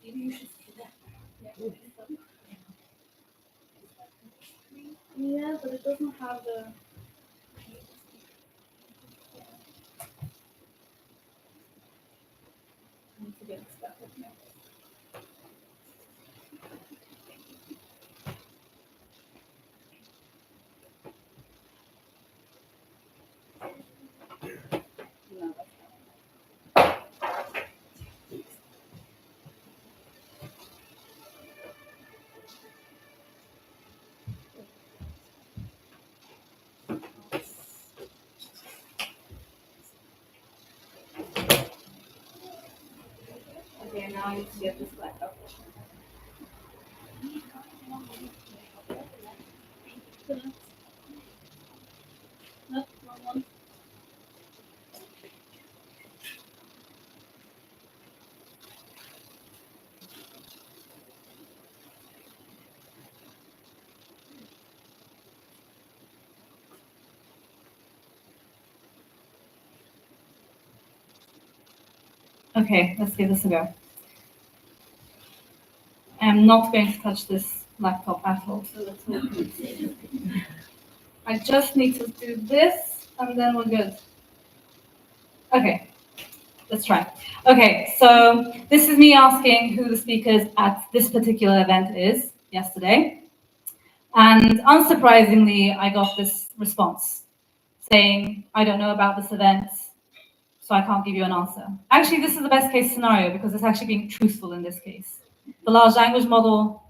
Maybe you should see that. Yeah, but it doesn't have the... I need to get this back up now. No, that's not. Okay, now I need to get this back up. No, wrong one. Okay, let's give this a go. I'm not going to touch this laptop at all, so let's hope. I just need to do this, and then we're good. Okay, let's try. Okay, so this is me asking who the speakers at this particular event is yesterday. And unsurprisingly, I got this response saying, I don't know about this event, so I can't give you an answer. Actually, this is the best case scenario because it's actually being truthful in this case. the large language model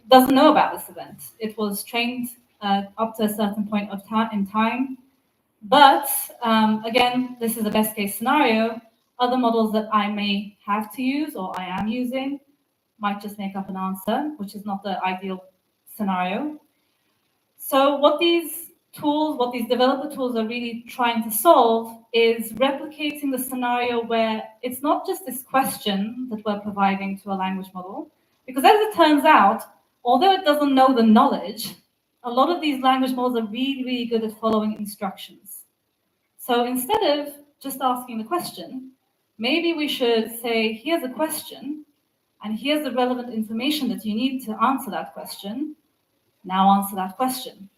doesn't know about this event. It was trained up to a certain point of in time. But again, this is a best case scenario. Other models that I may have to use or I am using might just make up an answer, which is not the ideal scenario. So what these tools, what these developer tools are really trying to solve is replicating the scenario where it's not just this question that we're providing to a language model, because as it turns out, although it doesn't know the knowledge, a lot of these language models are really, really good at following instructions. So instead of just asking the question, maybe we should say, here's a question, and here's the relevant information that you need to answer that question. Now answer that question.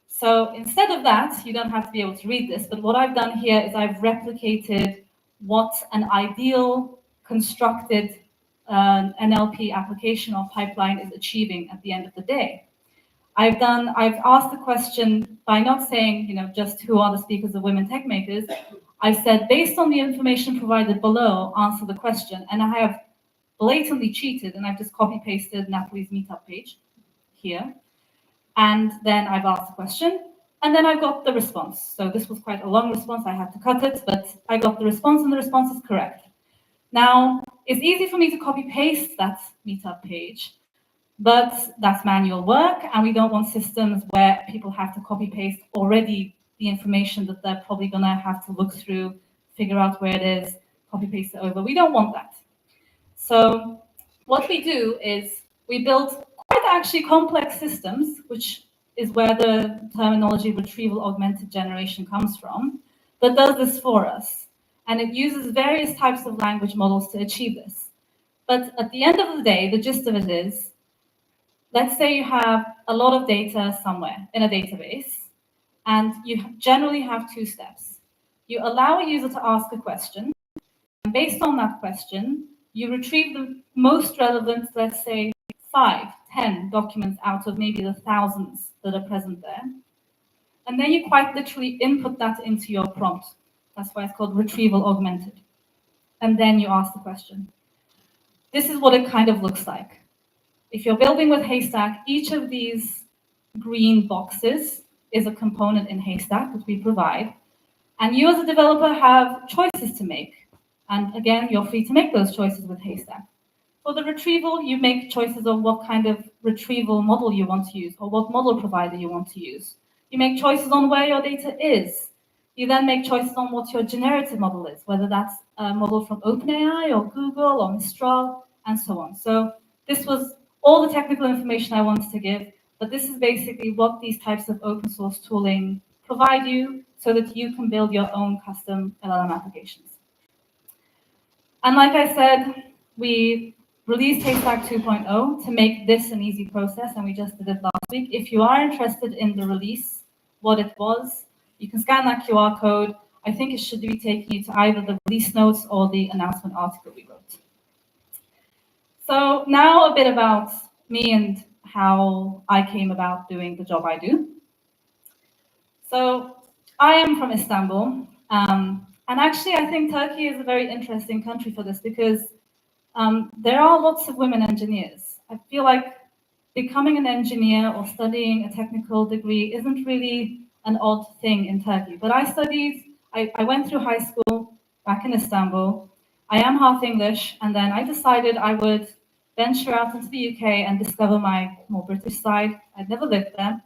So instead of that, you don't have to be able to read this, but what I've done here is I've replicated what an ideal constructed NLP application or pipeline is achieving at the end of the day. I've asked the question by not saying, just who are the speakers of Women Techmakers. I've said, based on the information provided below, answer the question. And I have blatantly cheated, and I've just copy-pasted Natalie's Meetup page here. And then I've asked the question, and then I got the response. So this was quite a long response. I had to cut it, but I got the response, and the response is correct. Now, it's easy for me to copy-paste that Meetup page, but that's manual work, and we don't want systems where people have to copy-paste already the information that they're probably going to have to look through, figure out where it is, copy-paste it over. We don't want that. So what we do is we build quite actually complex systems, which is where the terminology retrieval augmented generation comes from, that does this for us. And it uses various types of language models to achieve this. But at the end of the day, the gist of it is, let's say you have a lot of data somewhere in a database, and you generally have two steps. You allow a user to ask a question, and based on that question, you retrieve the most relevant, let's say, 5, 10 documents out of maybe the thousands that are present there. And then you quite literally input that into your prompt. That's why it's called retrieval augmented. And then you ask the question. This is what it kind of looks like. If you're building with Haystack, each of these green boxes is a component in Haystack that we provide. And you as a developer have choices to make. And again, you're free to make those choices with Haystack. For the retrieval, you make choices of what kind of retrieval model you want to use or what model provider you want to use. You make choices on where your data is. You then make choices on what your generative model is, whether that's a model from OpenAI or Google or Mistral and so on. So this was all the technical information I wanted to give, but this is basically what these types of open source tooling provide you so that you can build your own custom LLM applications. And like I said, we released Haystack 2.0 to make this an easy process, and we just did it last week. If you are interested in the release, what it was, you can scan that QR code. I think it should be taking you to either the release notes or the announcement article we wrote. So now a bit about me and how I came about doing the job I do. So I am from Istanbul, and actually I think Turkey is a very interesting country for this because there are lots of women engineers. I feel like becoming an engineer or studying a technical degree isn't really an odd thing in Turkey. But I went through high school back in Istanbul. I am half English, and then I decided I would venture out into the UK and discover my more British side. I'd never lived there.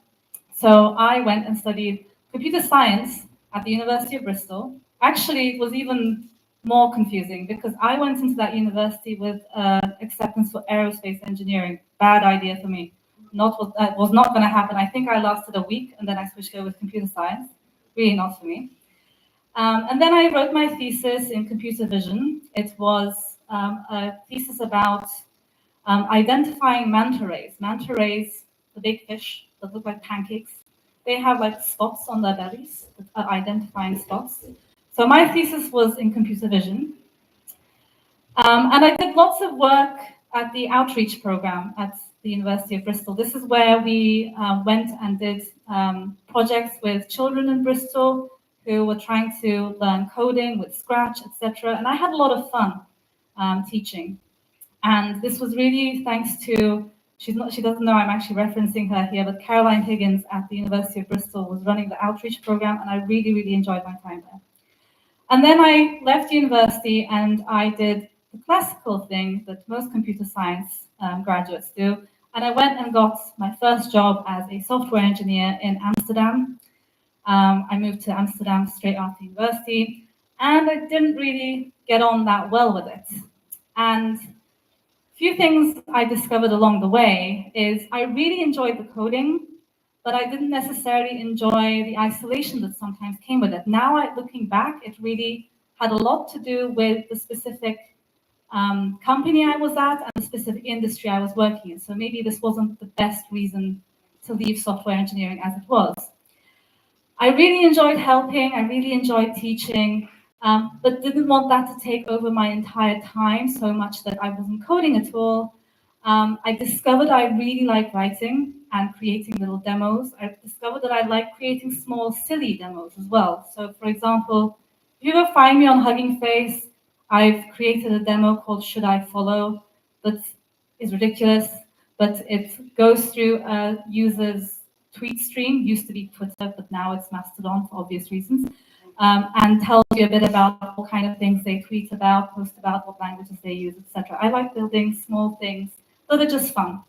So I went and studied computer science at the University of Bristol. Actually, it was even more confusing because I went into that university with acceptance for aerospace engineering. Bad idea for me. Was not going to happen. I think I lasted a week and then I switched over with computer science. Really not for me. And then I wrote my thesis in computer vision. It was a thesis about identifying manta rays. Manta rays, the big fish that look like pancakes, they have like spots on their bellies that are identifying spots. So my thesis was in computer vision. And I did lots of work at the outreach program at the University of Bristol. This is where we went and did projects with children in Bristol who were trying to learn coding with Scratch, etc. And I had a lot of fun teaching. And this was really thanks to, she doesn't know I'm actually referencing her here, but Caroline Higgins at the University of Bristol was running the outreach program, and I really, really enjoyed my time there. And then I left university and I did the classical thing that most computer science graduates do. And I went and got my first job as a software engineer in Amsterdam. I moved to Amsterdam straight after university, and I didn't really get on that well with it. And a few things I discovered along the way is I really enjoyed the coding, but I didn't necessarily enjoy the isolation that sometimes came with it. Now, looking back, it really had a lot to do with the specific company I was at and the specific industry I was working in. So maybe this wasn't the best reason to leave software engineering as it was. I really enjoyed helping, I really enjoyed teaching, but didn't want that to take over my entire time so much that I wasn't coding at all. I discovered I really like writing and creating little demos. I discovered that I like creating small, silly demos as well. So for example, if you go find me on Hugging Face, I've created a demo called Should I Follow that is ridiculous, but it goes through a user's tweet stream, used to be Twitter, but now it's Mastodon for obvious reasons, and tells you a bit about what kind of things they tweet about, post about, what languages they use, etc. I like building small things that are just fun.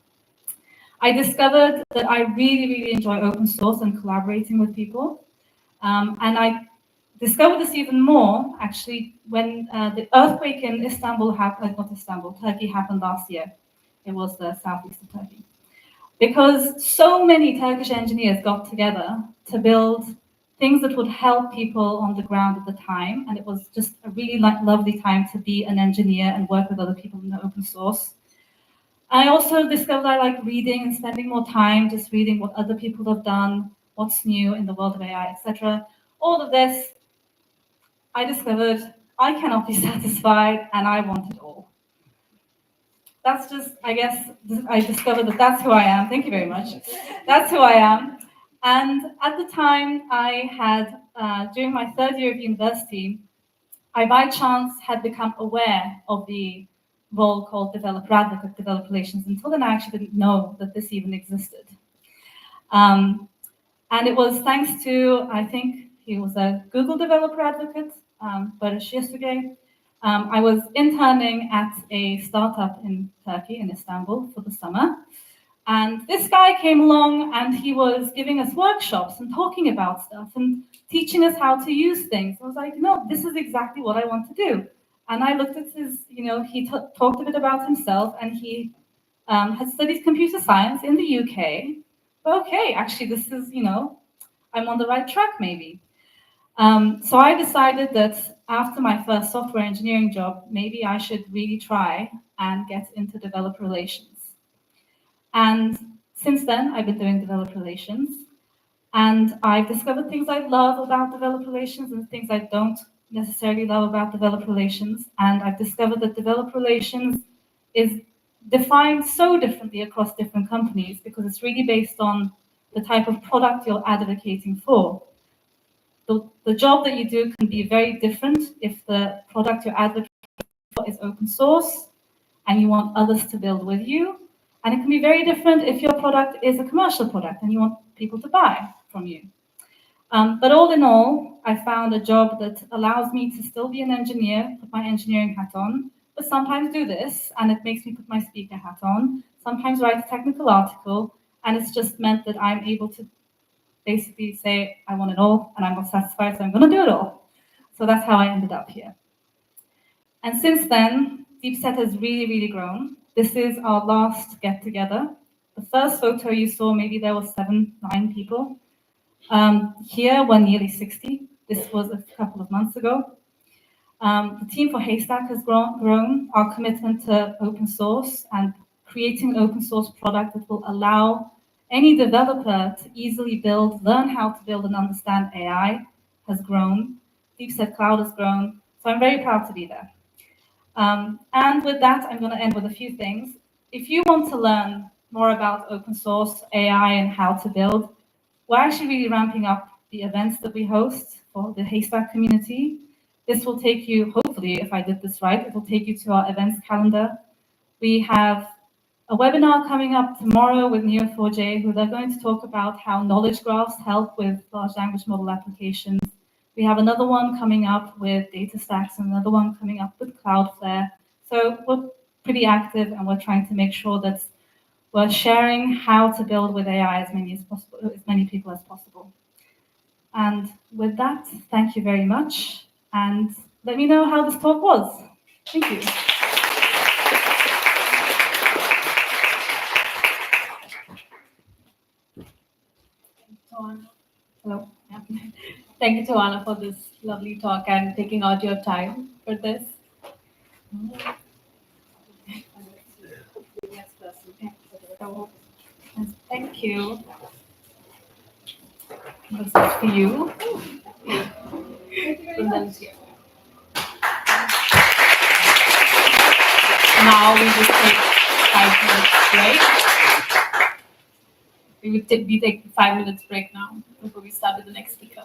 I discovered that I really, really enjoy open source and collaborating with people. And I discovered this even more, actually, when the earthquake in Istanbul happened, not Istanbul, Turkey happened last year. It was the southeast of Turkey. Because so many Turkish engineers got together to build things that would help people on the ground at the time. And it was just a really lovely time to be an engineer and work with other people in the open source. I also discovered I like reading and spending more time just reading what other people have done, what's new in the world of AI, etc. All of this, I discovered I cannot be satisfied and I want it all. That's just, I guess, I discovered that that's who I am. Thank you very much. That's who I am. And at the time I had, during my third year of university, I by chance had become aware of the role called developer advocate, developer relations. Until then, I actually didn't know that this even existed. And it was thanks to, I think he was a Google developer advocate, Barış Yesuge. I was interning at a startup in Turkey, in Istanbul, for the summer. And this guy came along and he was giving us workshops and talking about stuff and teaching us how to use things. I was like, no, this is exactly what I want to do. And I looked at his, he talked a bit about himself, and he had studied computer science in the UK. Okay, actually, this is, I'm on the right track, maybe. So I decided that after my first software engineering job, maybe I should really try and get into developer relations. And since then, I've been doing developer relations. And I've discovered things I love about developer relations and things I don't necessarily love about developer relations. And I've discovered that developer relations is defined so differently across different companies because it's really based on the type of product you're advocating for. The job that you do can be very different if the product you're advocating for is open source and you want others to build with you. And it can be very different if your product is a commercial product and you want people to buy from you. But all in all, I found a job that allows me to still be an engineer, put my engineering hat on, but sometimes do this, and it makes me put my speaker hat on, sometimes write a technical article, and it's just meant that I'm able to basically say, I want it all, and I'm not satisfied, so I'm going to do it all. So that's how I ended up here. And since then, Deepset has really, really grown. This is our last get-together. The first photo you saw, maybe there was 7, 9 people. Here, we're nearly 60. This was a couple of months ago. The team for Haystack has grown. Our commitment to open source and creating an open source product that will allow any developer to easily build, learn how to build and understand AI has grown. Deepset Cloud has grown. So I'm very proud to be there. And with that, I'm going to end with a few things. If you want to learn more about open source, AI, and how to build, we're actually really ramping up the events that we host for the Haystack community. This will take you, hopefully, if I did this right, it will take you to our events calendar. We have a webinar coming up tomorrow with Neo4j, who they're going to talk about how knowledge graphs help with large language model applications. We have another one coming up with data stacks and another one coming up with Cloudflare. So we're pretty active and we're trying to make sure that we're sharing how to build with AI as many people as possible. And with that, thank you very much. And let me know how this talk was. Thank you. Hello. Yeah. Thank you, Tuana, for this lovely talk and taking out your time for this. Thank you. This is for you. And then here. Now we just take 5 minutes break. We take 5 minutes break now before we start with the next speaker.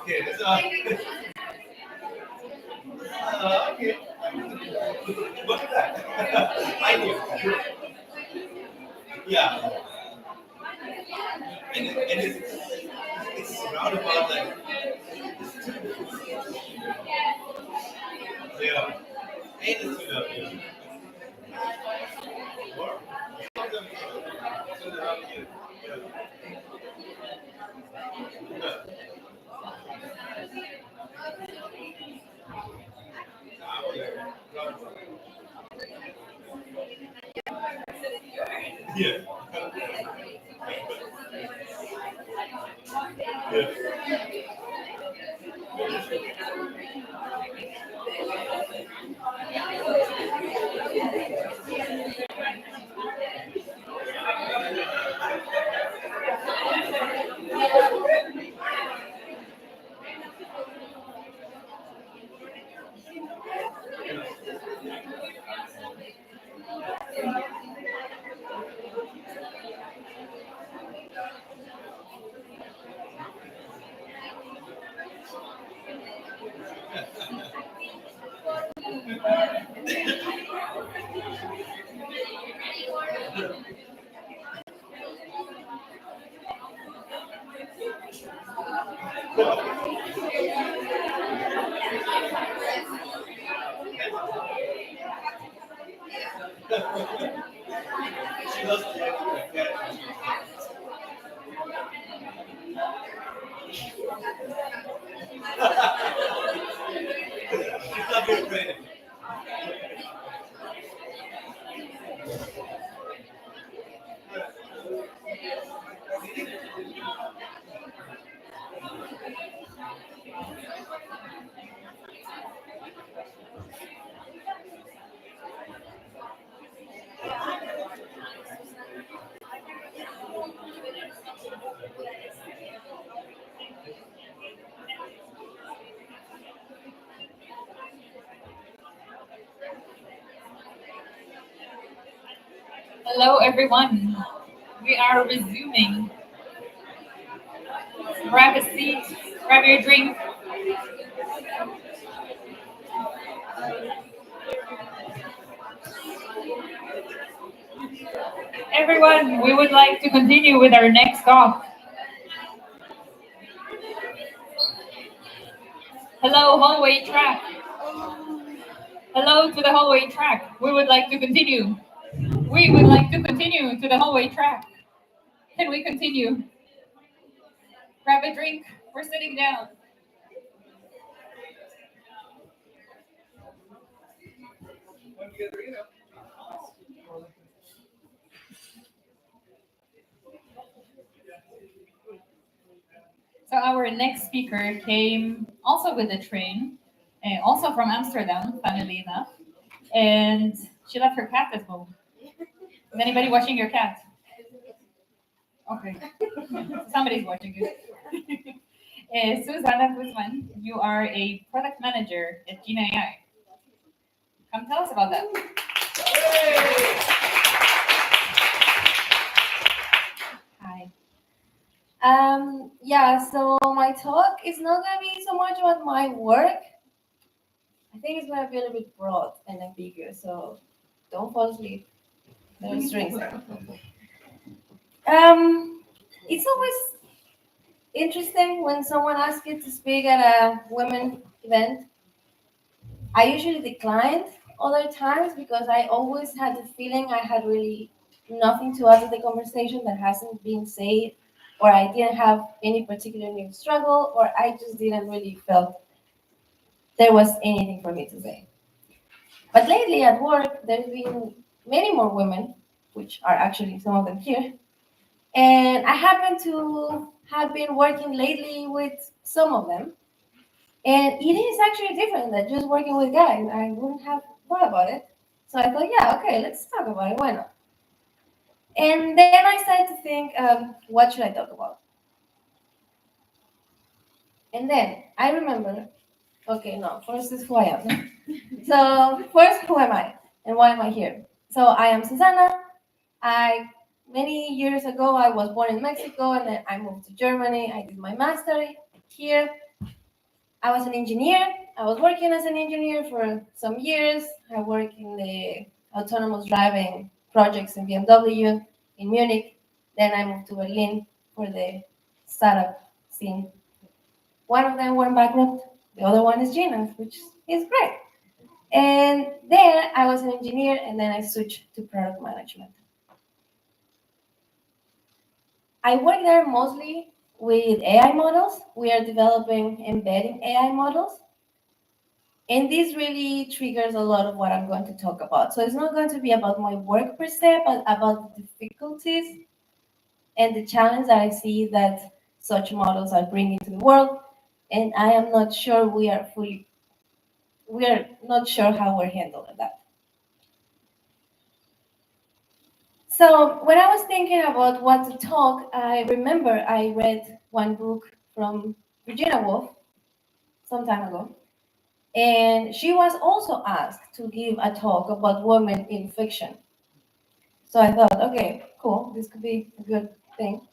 Okay, that's okay. Look at that. I knew. Yeah. And it's roundabout like yeah. And it's yeah. She loves to like that. She's not very creative. Hello, everyone. We are resuming. Grab a seat, grab your drink. Everyone, we would like to continue with our next talk. Hello, hallway track. Hello to the hallway track. We would like to continue. We would like to continue to the hallway track. Can we continue? Grab a drink. We're sitting down. So our next speaker came also with the train, also from Amsterdam, funnily enough, and she left her cat at home. Is anybody watching your cat? Okay, somebody's watching it. Susana Gúzman, you are a product manager at Jina AI. Come tell us about that. Hi. Yeah, so my talk is not going to be so much about my work. I think it's going to be a little bit broad and ambiguous, so don't fall asleep. There's strings there. It's always interesting when someone asks you to speak at a women event. I usually declined other times because I always had the feeling I had really nothing to add to the conversation that hasn't been said, or I didn't have any particular new struggle, or I just didn't really felt there was anything for me to say. But lately at work, there's been many more women, which are actually some of them here, and I happen to have been working lately with some of them. And it is actually different than just working with guys. I wouldn't have thought about it. So I thought, yeah, okay, let's talk about it. Why not? And then I started to think, what should I talk about? And then I remember, okay, no, first is who I am. So first, who am I? And why am I here? So I am Susana. Many years ago, I was born in Mexico, and then I moved to Germany. I did my master here. I was an engineer. I was working as an engineer for some years. I worked in the autonomous driving projects in BMW in Munich. Then I moved to Berlin for the startup scene. One of them went bankrupt. The other one is Jina, which is great. And there I was an engineer, and then I switched to product management. I work there mostly with AI models. We are developing embedding AI models. And this really triggers a lot of what I'm going to talk about. So it's not going to be about my work per se, but about the difficulties and the challenge that I see that such models are bringing to the world. And I am not sure we are not sure how we're handling that. So when I was thinking about what to talk, I remember I read one book from Virginia Woolf some time ago. And she was also asked to give a talk about women in fiction. So I thought, okay, cool, this could be a good thing.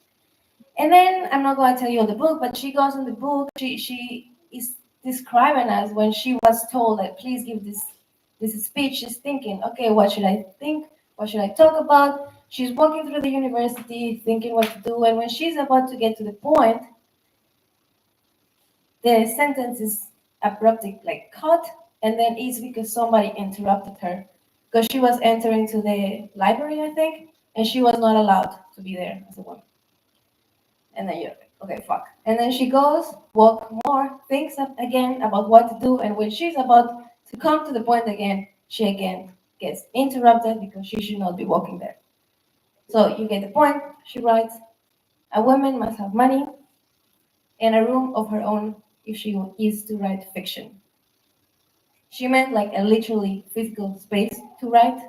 And then I'm not going to tell you the book, but she goes in the book, she is describing us when she was told that please give this speech. She's thinking, okay, what should I think? What should I talk about? She's walking through the university thinking what to do. And when she's about to get to the point, the sentence is abruptly like cut, and then it's because somebody interrupted her because she was entering to the library, I think, and she was not allowed to be there as a woman. And then you're like, okay, fuck. And then she goes, walk more, thinks again about what to do, and when she's about to come to the point again, she again gets interrupted because she should not be walking there. So you get the point. She writes, a woman must have money and a room of her own if she is to write fiction. She meant like a literally physical space to write.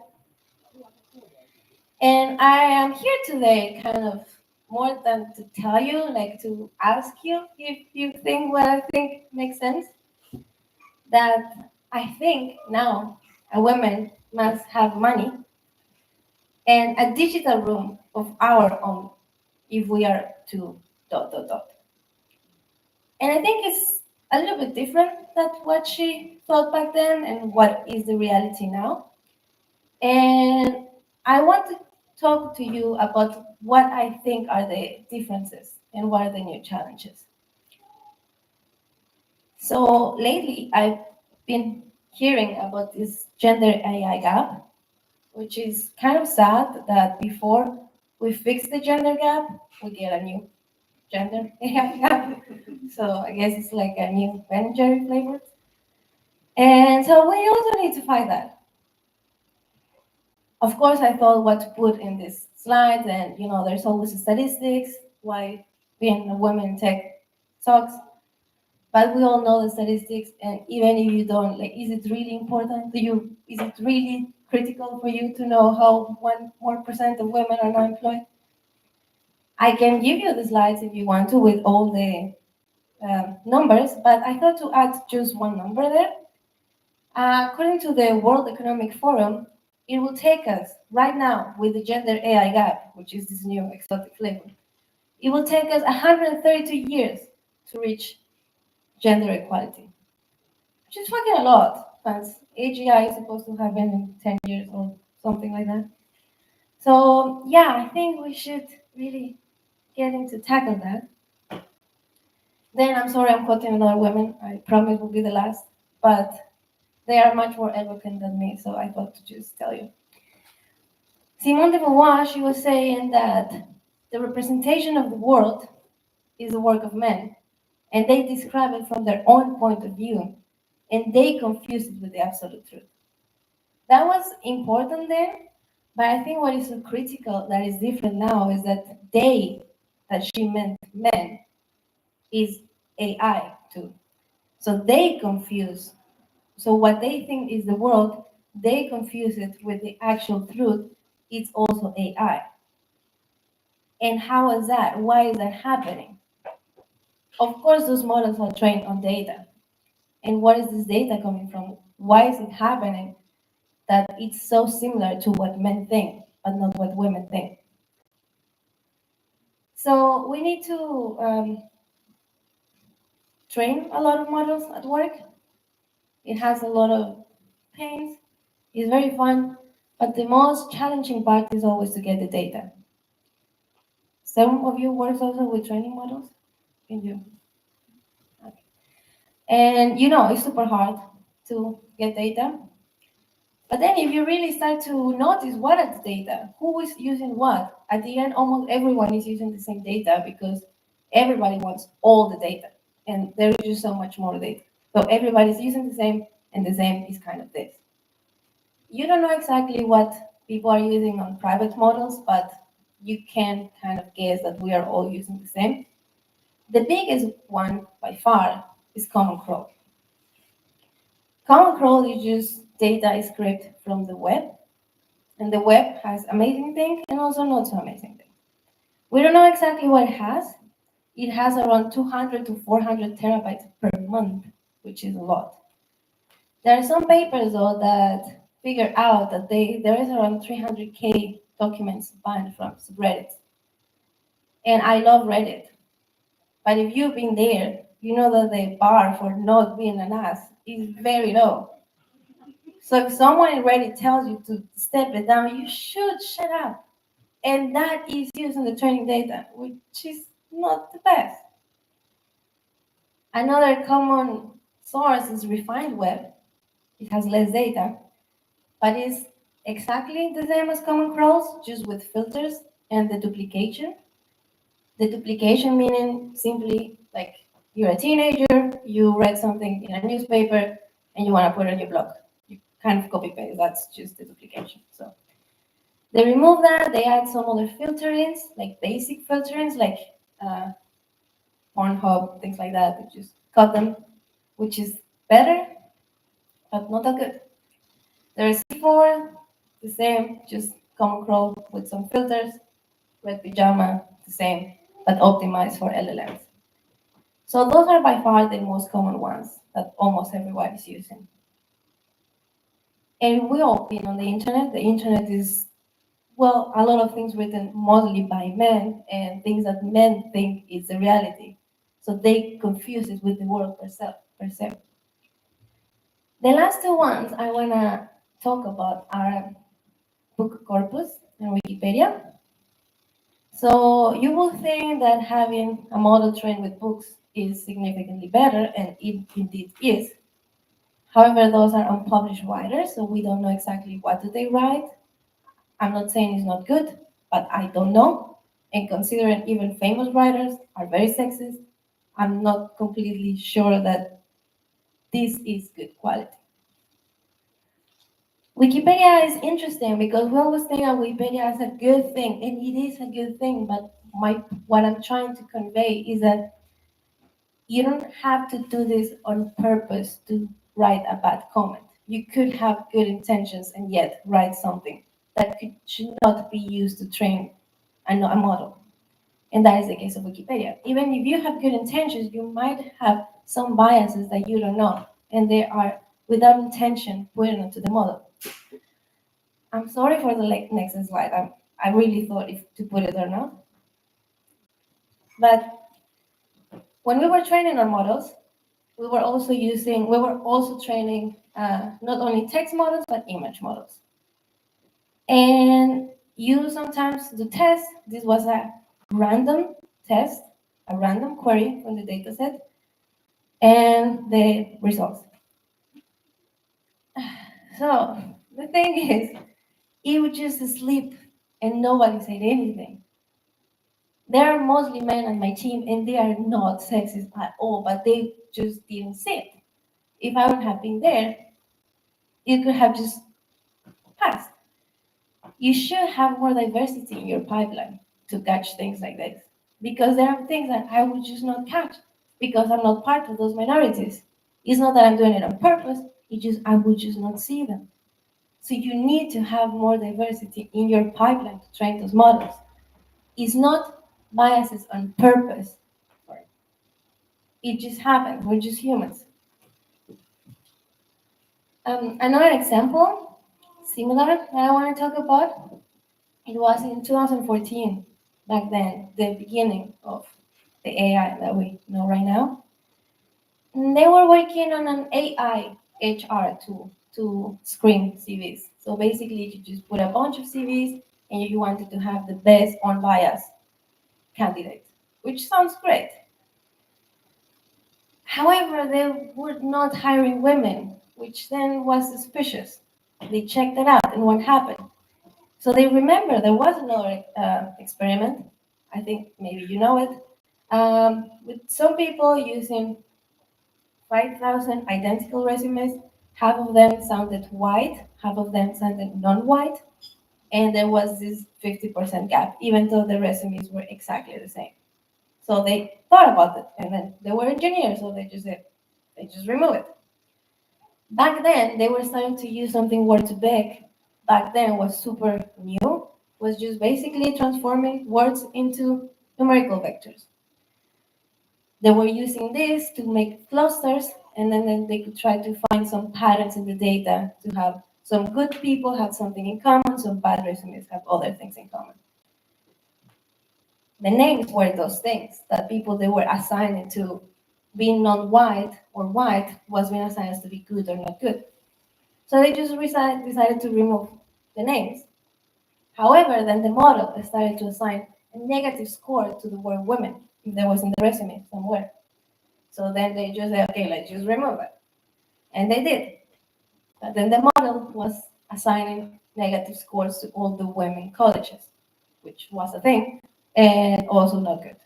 And I am here today kind of more than to tell you, like to ask you if you think what I think makes sense. That I think now a woman must have money and a digital room of our own if we are to ... And I think it's a little bit different than what she thought back then and what is the reality now. And I want to talk to you about what I think are the differences and what are the new challenges. So lately, I've been hearing about this gender AI gap, which is kind of sad that before we fix the gender gap, we get a new gender AI gap. So I guess it's like a new Ben Jerry flavor. And so we also need to fight that. Of course, I thought what to put in this slide, and there's always statistics, why being a woman in tech sucks. But we all know the statistics, and even if you don't, like, is it really important to you? Is it really critical for you to know how 1% of women are not employed? I can give you the slides if you want to with all the numbers, but I thought to add just one number there. According to the World Economic Forum, it will take us right now with the gender AI gap, which is this new exotic flavor, it will take us 132 years to reach gender equality, which is fucking a lot. Because AGI is supposed to happen in 10 years or something like that. So yeah, I think we should really get into tackle that. Then I'm sorry I'm quoting another women. I promise will be the last, but they are much more eloquent than me, so I thought to just tell you. Simone de Beauvoir, she was saying that the representation of the world is the work of men, and they describe it from their own point of view, and they confuse it with the absolute truth. That was important then, but I think what is so critical that is different now is that that she meant men, is AI too. So they confuse. So what they think is the world, they confuse it with the actual truth. It's also AI. And how is that? Why is that happening? Of course, those models are trained on data. And what is this data coming from? Why is it happening that it's so similar to what men think, but not what women think? So we need to train a lot of models at work. It has a lot of pains. It's very fun, but the most challenging part is always to get the data. Some of you work also with training models? Can you? Okay. And it's super hard to get data. But then if you really start to notice what are the data, who is using what, at the end, almost everyone is using the same data because everybody wants all the data. And there is just so much more data. So everybody's using the same, and the same is kind of this. You don't know exactly what people are using on private models, but you can kind of guess that we are all using the same. The biggest one by far is Common Crawl. Common Crawl is just data script from the web, and the web has amazing things and also not so amazing things. We don't know exactly what it has. It has around 200 to 400 terabytes per month, which is a lot. There are some papers though that figure out that there is around 300K documents banned from subreddits. And I love Reddit. But if you've been there, you know that the bar for not being an ass is very low. So if someone in Reddit tells you to step it down, you should shut up. And that is using the training data, which is not the best. Another common source is refined web. It has less data, but is exactly the same as common crawls, just with filters and the duplication. The duplication meaning simply like you're a teenager, you read something in a newspaper, and you want to put it on your blog. You kind of copy paste. That's just the duplication. So they remove that. They add some other filterings, like basic filterings, like Pornhub, things like that. They just cut them, which is better, but not that good. There's C4, the same, just common crawl with some filters. Red pajama, the same, but optimized for LLMs. So those are by far the most common ones that almost everyone is using. And we all been on the internet. The internet is, well, a lot of things written mostly by men and things that men think is the reality. So they confuse it with the world per se. The last two ones I want to talk about are book corpus and Wikipedia. So you will think that having a model trained with books is significantly better, and it indeed is. However, those are unpublished writers, so we don't know exactly what do they write. I'm not saying it's not good, but I don't know. And considering even famous writers are very sexist, I'm not completely sure that this is good quality. Wikipedia is interesting because we always think of Wikipedia as a good thing, and it is a good thing, but what I'm trying to convey is that you don't have to do this on purpose to write a bad comment. You could have good intentions and yet write something that should not be used to train a model. And that is the case of Wikipedia. Even if you have good intentions, you might have some biases that you don't know, and they are without intention put into the model. I'm sorry for the next slide. I really thought if to put it or not. But when we were training our models, we were also training not only text models, but image models. And you sometimes do tests. This was a random test, a random query from the dataset, and the results. So the thing is, it would just sleep and nobody said anything. There are mostly men on my team, and they are not sexist at all, but they just didn't see it. If I would have been there, it could have just passed. You should have more diversity in your pipeline to catch things like this, because there are things that I would just not catch because I'm not part of those minorities. It's not that I'm doing it on purpose, I would just not see them. So you need to have more diversity in your pipeline to train those models. It's not biases on purpose. It just happens. We're just humans. Another example, similar, that I want to talk about, it was in 2014, back then, the beginning of the AI that we know right now. And they were working on an AI HR tool to screen CVs. So basically, you just put a bunch of CVs and you wanted to have the best unbiased candidate, which sounds great. However, they were not hiring women, which then was suspicious. They checked it out, and what happened? So they remember there was another experiment. I think maybe you know it, with some people using 5,000 identical resumes. Half of them sounded white, half of them sounded non-white, and there was this 50% gap, even though the resumes were exactly the same. So they thought about it, and then they were engineers, so they just remove it. Back then, they were starting to use something Word2Vec. Back then was super new, was just basically transforming words into numerical vectors. They were using this to make clusters, and then they could try to find some patterns in the data to have some good people have something in common, some bad resumes have other things in common. The names were those things that people they were assigning to being non-white or white was being assigned as to be good or not good. So they just decided to remove the names. However, then the model started to assign a negative score to the word women if there was in the resume somewhere. So then they just said, okay, let's just remove it. And they did. But then the model was assigning negative scores to all the women colleges, which was a thing, and also not good.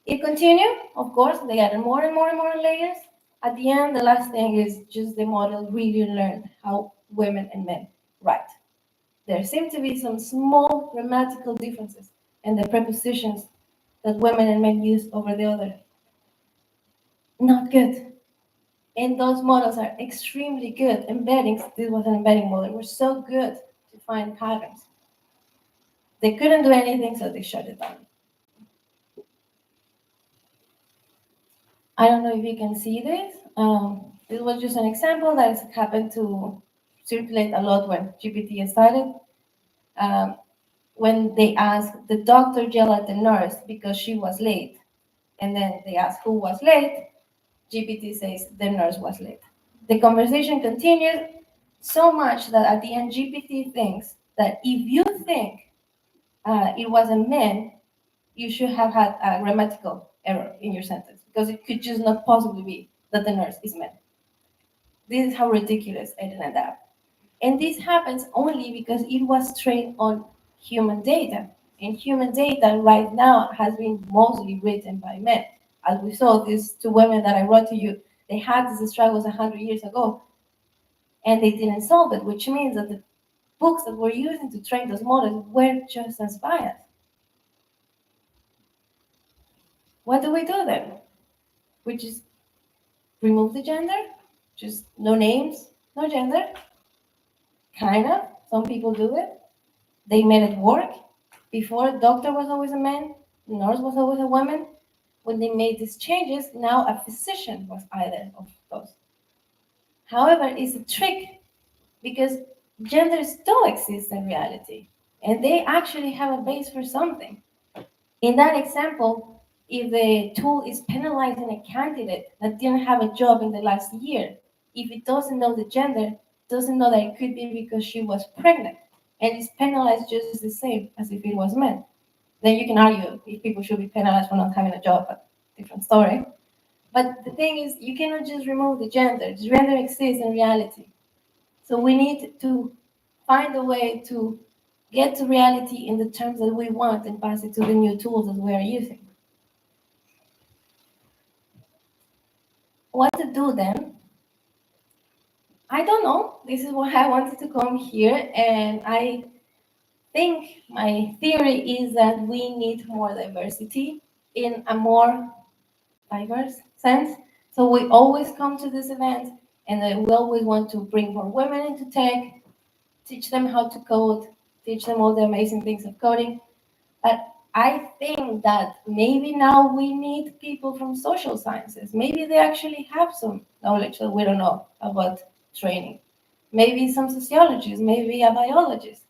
It continued, of course, they added more and more and more layers. At the end, the last thing is just the model really learned how women and men write. There seem to be some small grammatical differences in the prepositions that women and men use over the other. Not good. And those models are extremely good. Embeddings, this was an embedding model, were so good to find patterns. They couldn't do anything, so they shut it down. I don't know if you can see this. This was just an example that has happened to circulate a lot when GPT started. When they asked, the doctor yelled at the nurse because she was late. And then they asked who was late. GPT says the nurse was late. The conversation continued so much that at the end, GPT thinks that if you think it was a man, you should have had a grammatical error in your sentence because it could just not possibly be that the nurse is man. This is how ridiculous it ended up. And this happens only because it was trained on human data. And human data right now has been mostly written by men. As we saw, these two women that I wrote to you, they had these struggles 100 years ago, and they didn't solve it, which means that the books that we're using to train those models were just as biased. What do we do then? We just remove the gender, just no names, no gender. Kind of, some people do it. They made it work. Before, doctor was always a man, nurse was always a woman. When they made these changes, now a physician was either of those. However, it's a trick because genders do exist in reality, and they actually have a base for something. In that example, if the tool is penalizing a candidate that didn't have a job in the last year, if it doesn't know the gender, doesn't know that it could be because she was pregnant, and is penalized just the same as if it was men, then you can argue if people should be penalized for not having a job, but different story. But the thing is, you cannot just remove the gender. Gender exists in reality. So we need to find a way to get to reality in the terms that we want and pass it to the new tools that we are using. What to do then? I don't know. This is why I wanted to come here, and I think my theory is that we need more diversity in a more diverse sense. So we always come to this event, and we always want to bring more women into tech, teach them how to code, teach them all the amazing things of coding. But I think that maybe now we need people from social sciences. Maybe they actually have some knowledge that we don't know about training. Maybe some sociologists, maybe a biologist.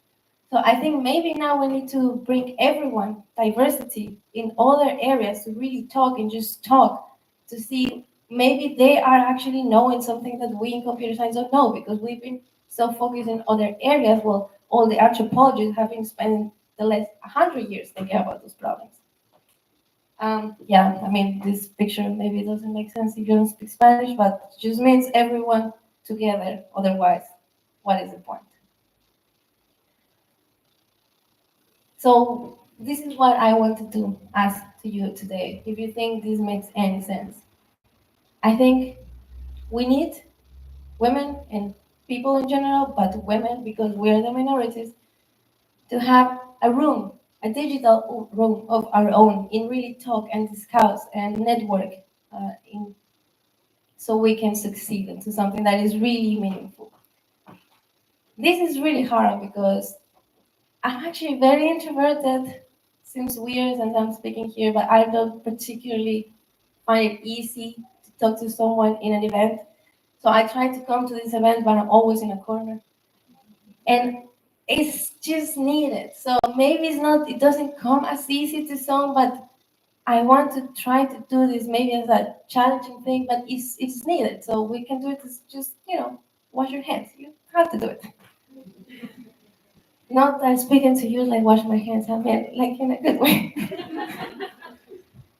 So I think maybe now we need to bring everyone, diversity in other areas to really talk and just talk to see maybe they are actually knowing something that we in computer science don't know because we've been so focused in other areas. Well, all the anthropologists have been spending the last 100 years thinking about those problems. Yeah, I mean, this picture maybe doesn't make sense if you don't speak Spanish, but it just means everyone together. Otherwise, what is the point? So this is what I wanted to ask to you today, if you think this makes any sense. I think we need women and people in general, but women, because we're the minorities, to have a room, a digital room of our own, in really talk and discuss and network so we can succeed into something that is really meaningful. This is really hard because I'm actually very introverted. Seems weird since I'm speaking here, but I don't particularly find it easy to talk to someone in an event. So I try to come to this event, but I'm always in a corner. And it's just needed. So maybe it doesn't come as easy to some, but I want to try to do this maybe as a challenging thing, but it's needed. So we can do it as just, wash your hands. You have to do it. Not that I'm speaking to you like wash my hands, I mean like in a good way.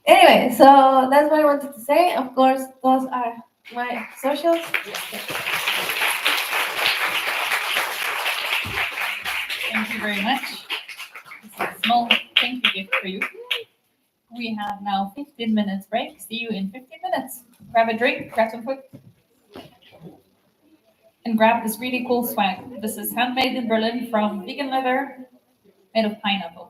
Anyway, so that's what I wanted to say. Of course, those are my socials. Thank you very much. This is a small thank you gift for you. We have now 15 minutes break. See you in 15 minutes. Grab a drink, grab some food, and grab this really cool swag. This is handmade in Berlin from vegan leather, made of pineapple.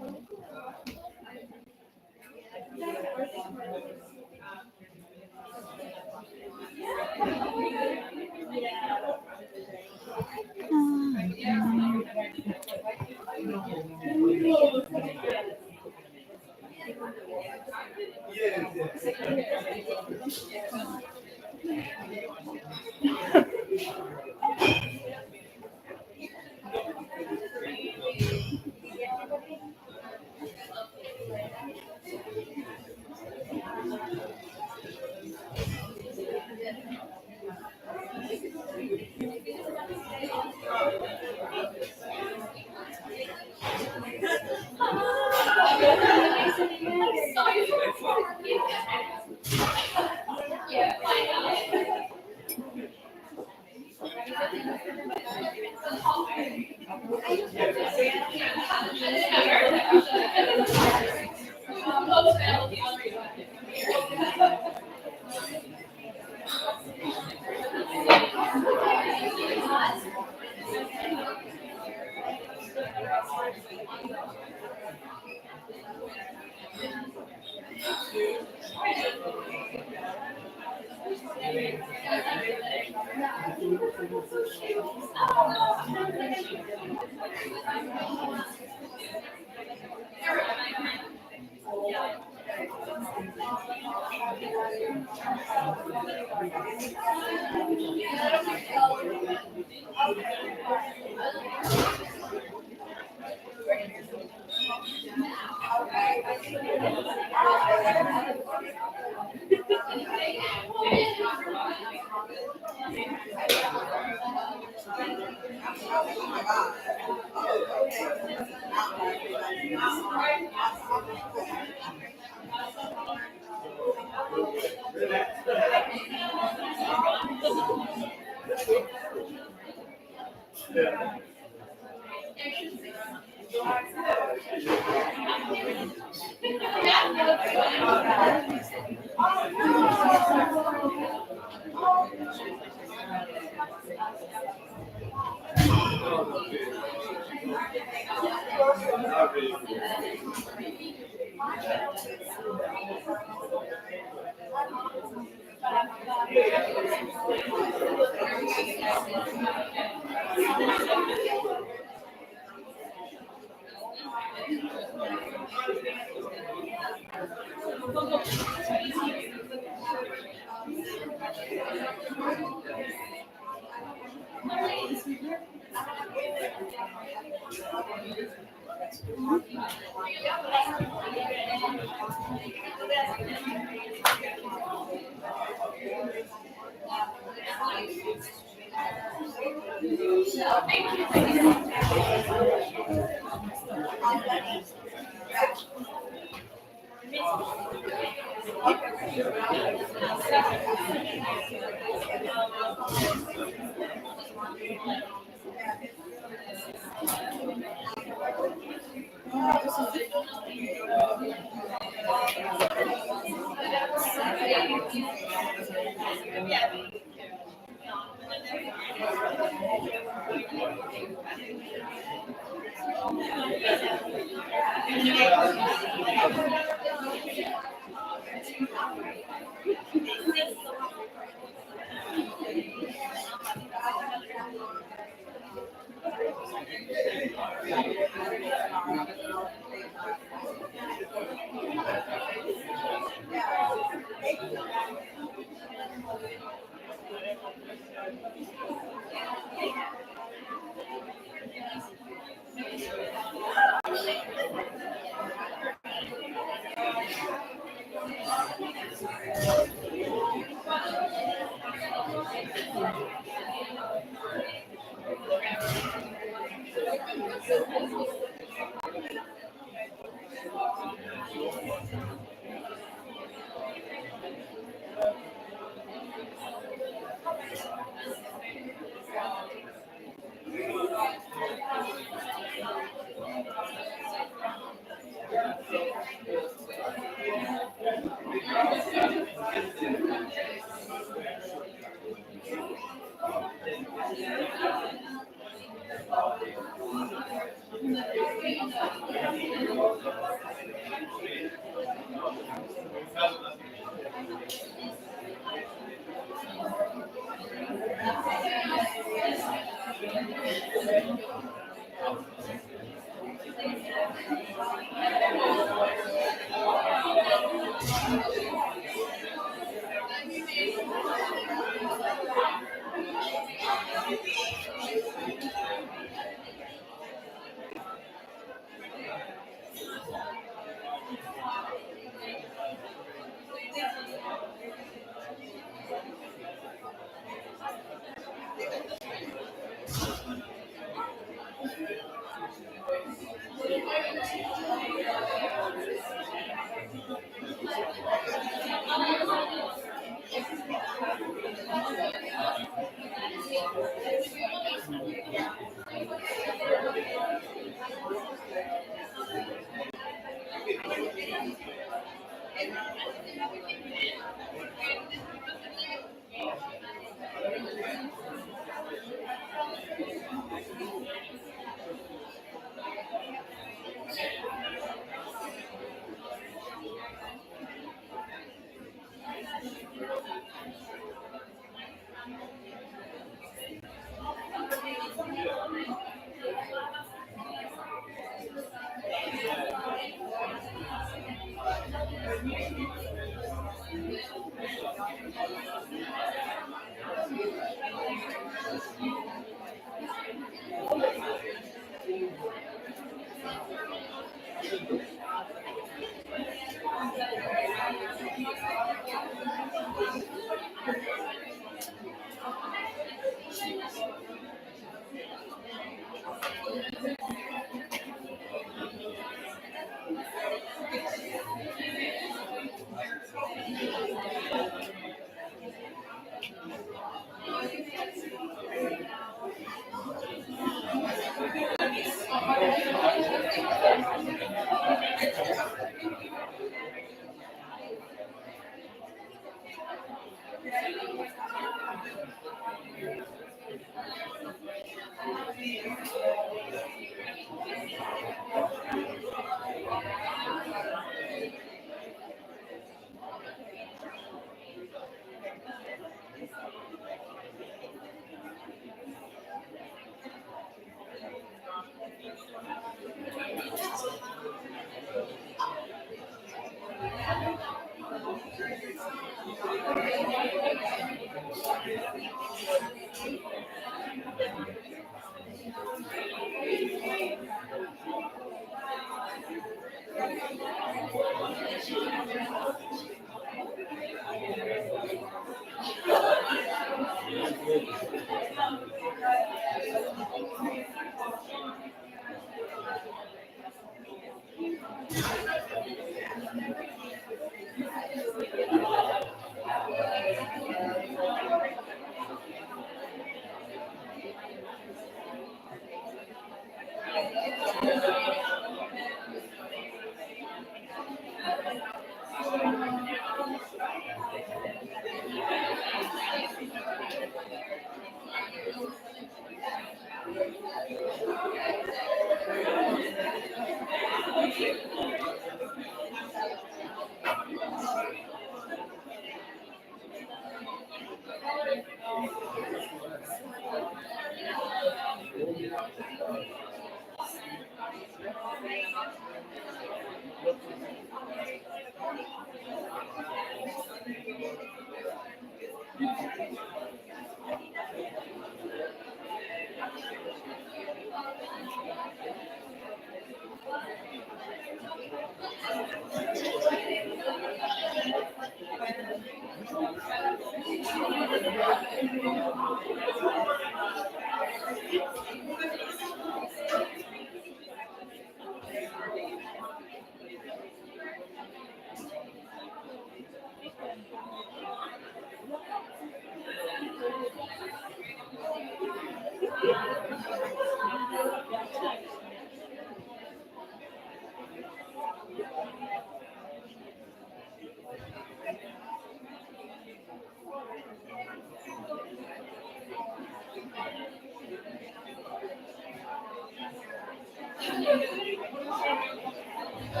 It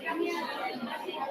can be Natalie or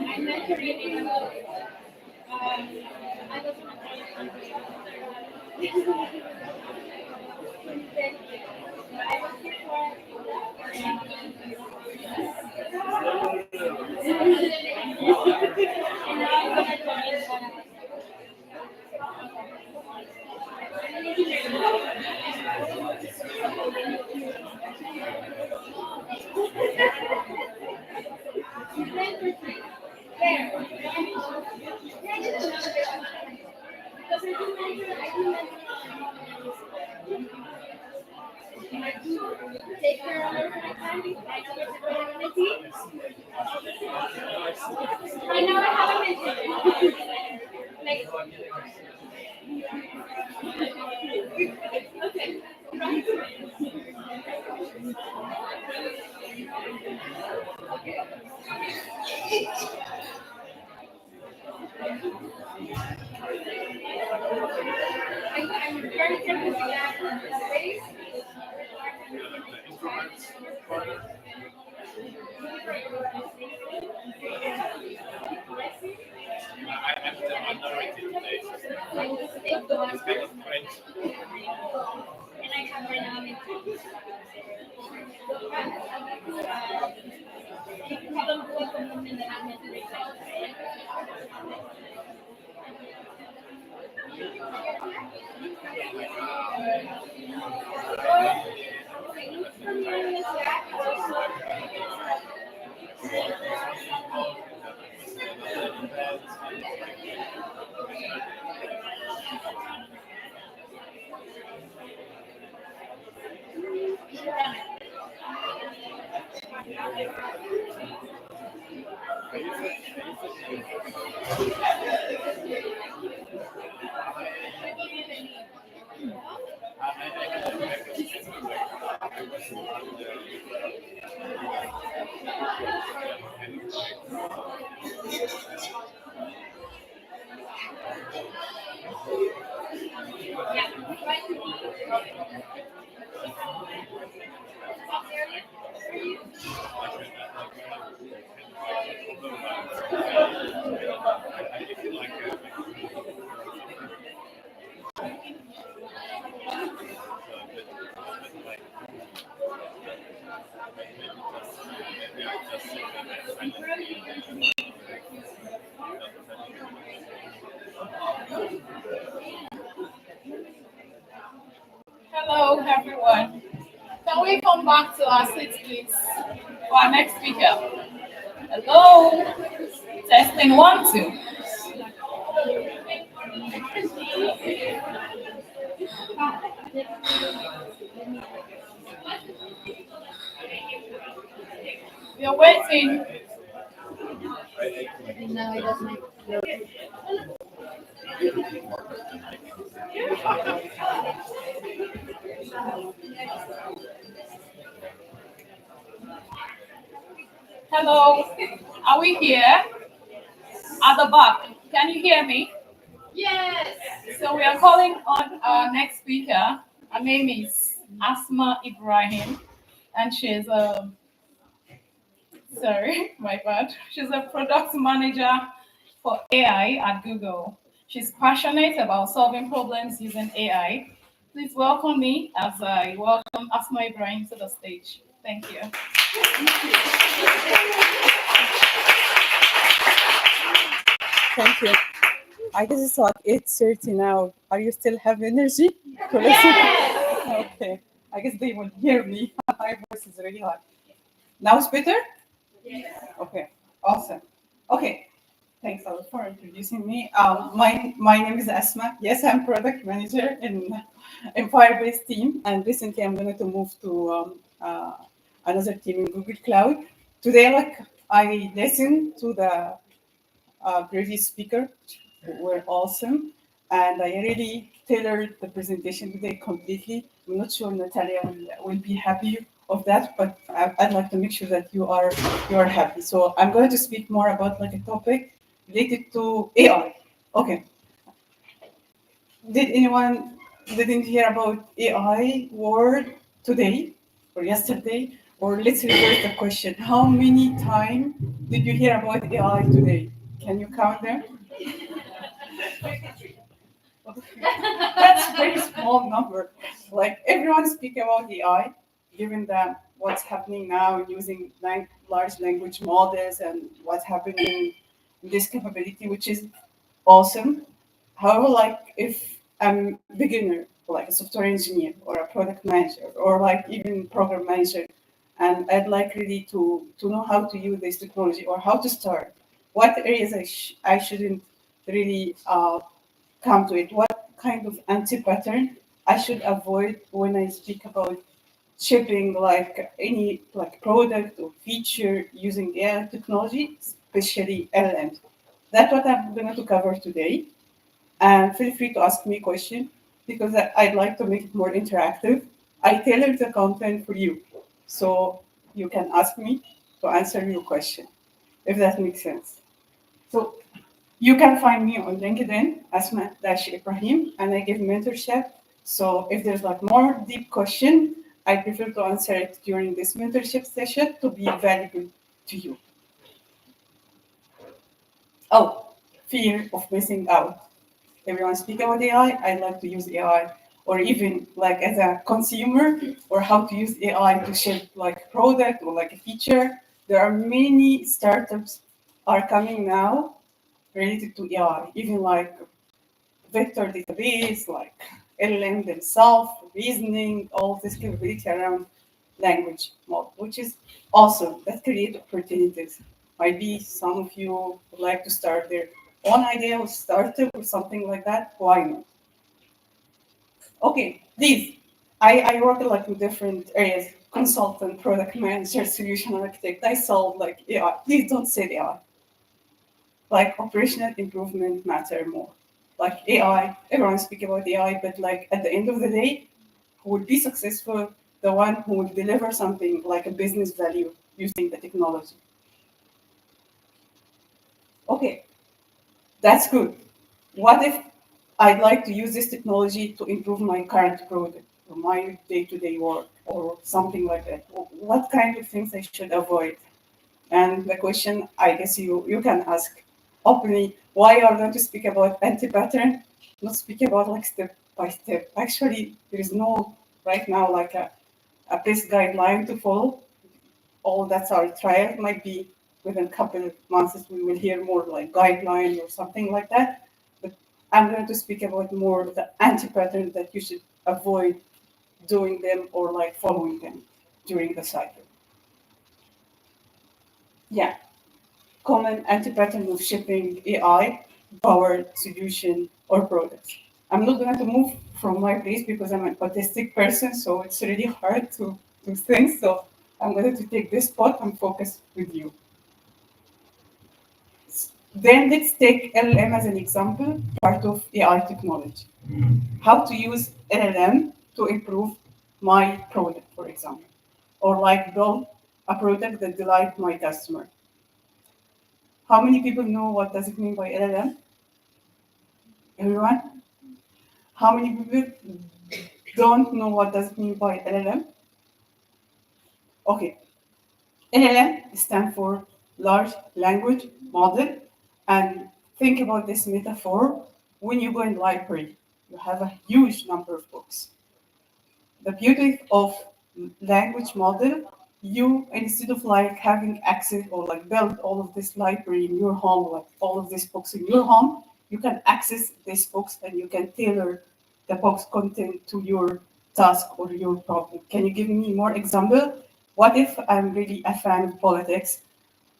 I'm mentoring. I was take care of my family. I know I haven't mentioned it. Like, okay. I'm very careful with that face. I'm the minority today. Take the one. It's kind of French. And I have right now in Hello, everyone. Can we come back to our seats, please, for our next speaker? Hello. Testing 1, 2. We are waiting. No, it doesn't. Hello. Are we here? At the back. Can you hear me? Yes. So we are calling on our next speaker. Her name is Asmaa Ibrahim, and she's a sorry, my bad. She's a product manager for AI at Google. She's passionate about solving problems using AI. Please welcome me as I welcome Asmaa Ibrahim to the stage. Thank you. Thank you. I guess it's like 8:30 now. Are you still have energy to listen? Okay. I guess they will hear me. My voice is really hard. Now it's better? Yes. Okay. Awesome. Okay. Thanks a lot for introducing me. My name is Asmaa. Yes, I'm product manager in Firebase team, and recently I'm going to move to another team in Google Cloud. Today, like I listened to the previous speaker, who were awesome, and I really tailored the presentation today completely. I'm not sure Natalia will be happy of that, but I'd like to make sure that you are happy. So I'm going to speak more about like a topic related to AI. Okay. Did anyone didn't hear about AI word today or yesterday? Or let's reverse the question. How many times did you hear about AI today? Can you count them? That's a very small number. Like everyone speak about AI, given that what's happening now using large language models and what's happening in this capability, which is awesome. However, like if I'm beginner, like a software engineer or a product manager or like even program manager, and I'd like really to know how to use this technology or how to start, what areas I shouldn't really come to it, what kind of anti-pattern I should avoid when I speak about shipping like any like product or feature using AI technology, especially LLMs. That's what I'm going to cover today. And feel free to ask me questions because I'd like to make it more interactive. I tailor the content for you, so you can ask me to answer your question, if that makes sense. So you can find me on LinkedIn, Asmaa-Ibrahim, and I give mentorship. So if there's like more deep question, I prefer to answer it during this mentorship session to be valuable to you. Oh, fear of missing out. Everyone speak about AI. I like to use AI, or even like as a consumer, or how to use AI to ship like product or like a feature. There are many startups are coming now related to AI, even like vector database, like LLM themselves, reasoning, all this capability around language model, which is awesome. That creates opportunities. Maybe some of you would like to start their own idea or startup or something like that. Why not? Okay, these. I work like in different areas, consultant, product manager, solution architect. I solve like AI. Please don't say AI. Like operational improvement matter more. Like AI, everyone speak about AI, but like at the end of the day, who will be successful? The one who will deliver something like a business value using the technology. Okay, that's good. What if I'd like to use this technology to improve my current product or my day-to-day work or something like that? What kind of things I should avoid? And the question I guess you can ask openly, why are we going to speak about anti-pattern, not speak about like step by step? Actually, there is no right now like a best guideline to follow. All that's our trial. Might be within a couple of months we will hear more like guideline or something like that. But I'm going to speak about more the anti-pattern that you should avoid doing them or like following them during the cycle. Yeah. Common anti-pattern of shipping AI-powered solution or products. I'm not going to move from my place because I'm an autistic person, so it's really hard to do things. So I'm going to take this spot and focus with you. Then let's take LLM as an example, part of AI technology. How to use LLM to improve my product, for example, or like build a product that delights my customer. How many people know what does it mean by LLM? Everyone? How many people don't know what does it mean by LLM? Okay. LLM stands for large language model. And think about this metaphor. When you go in library, you have a huge number of books. The beauty of language model, you, instead of like having access or like build all of this library in your home, like all of these books in your home, you can access these books and you can tailor the book's content to your task or your problem. Can you give me more example? What if I'm really a fan of politics?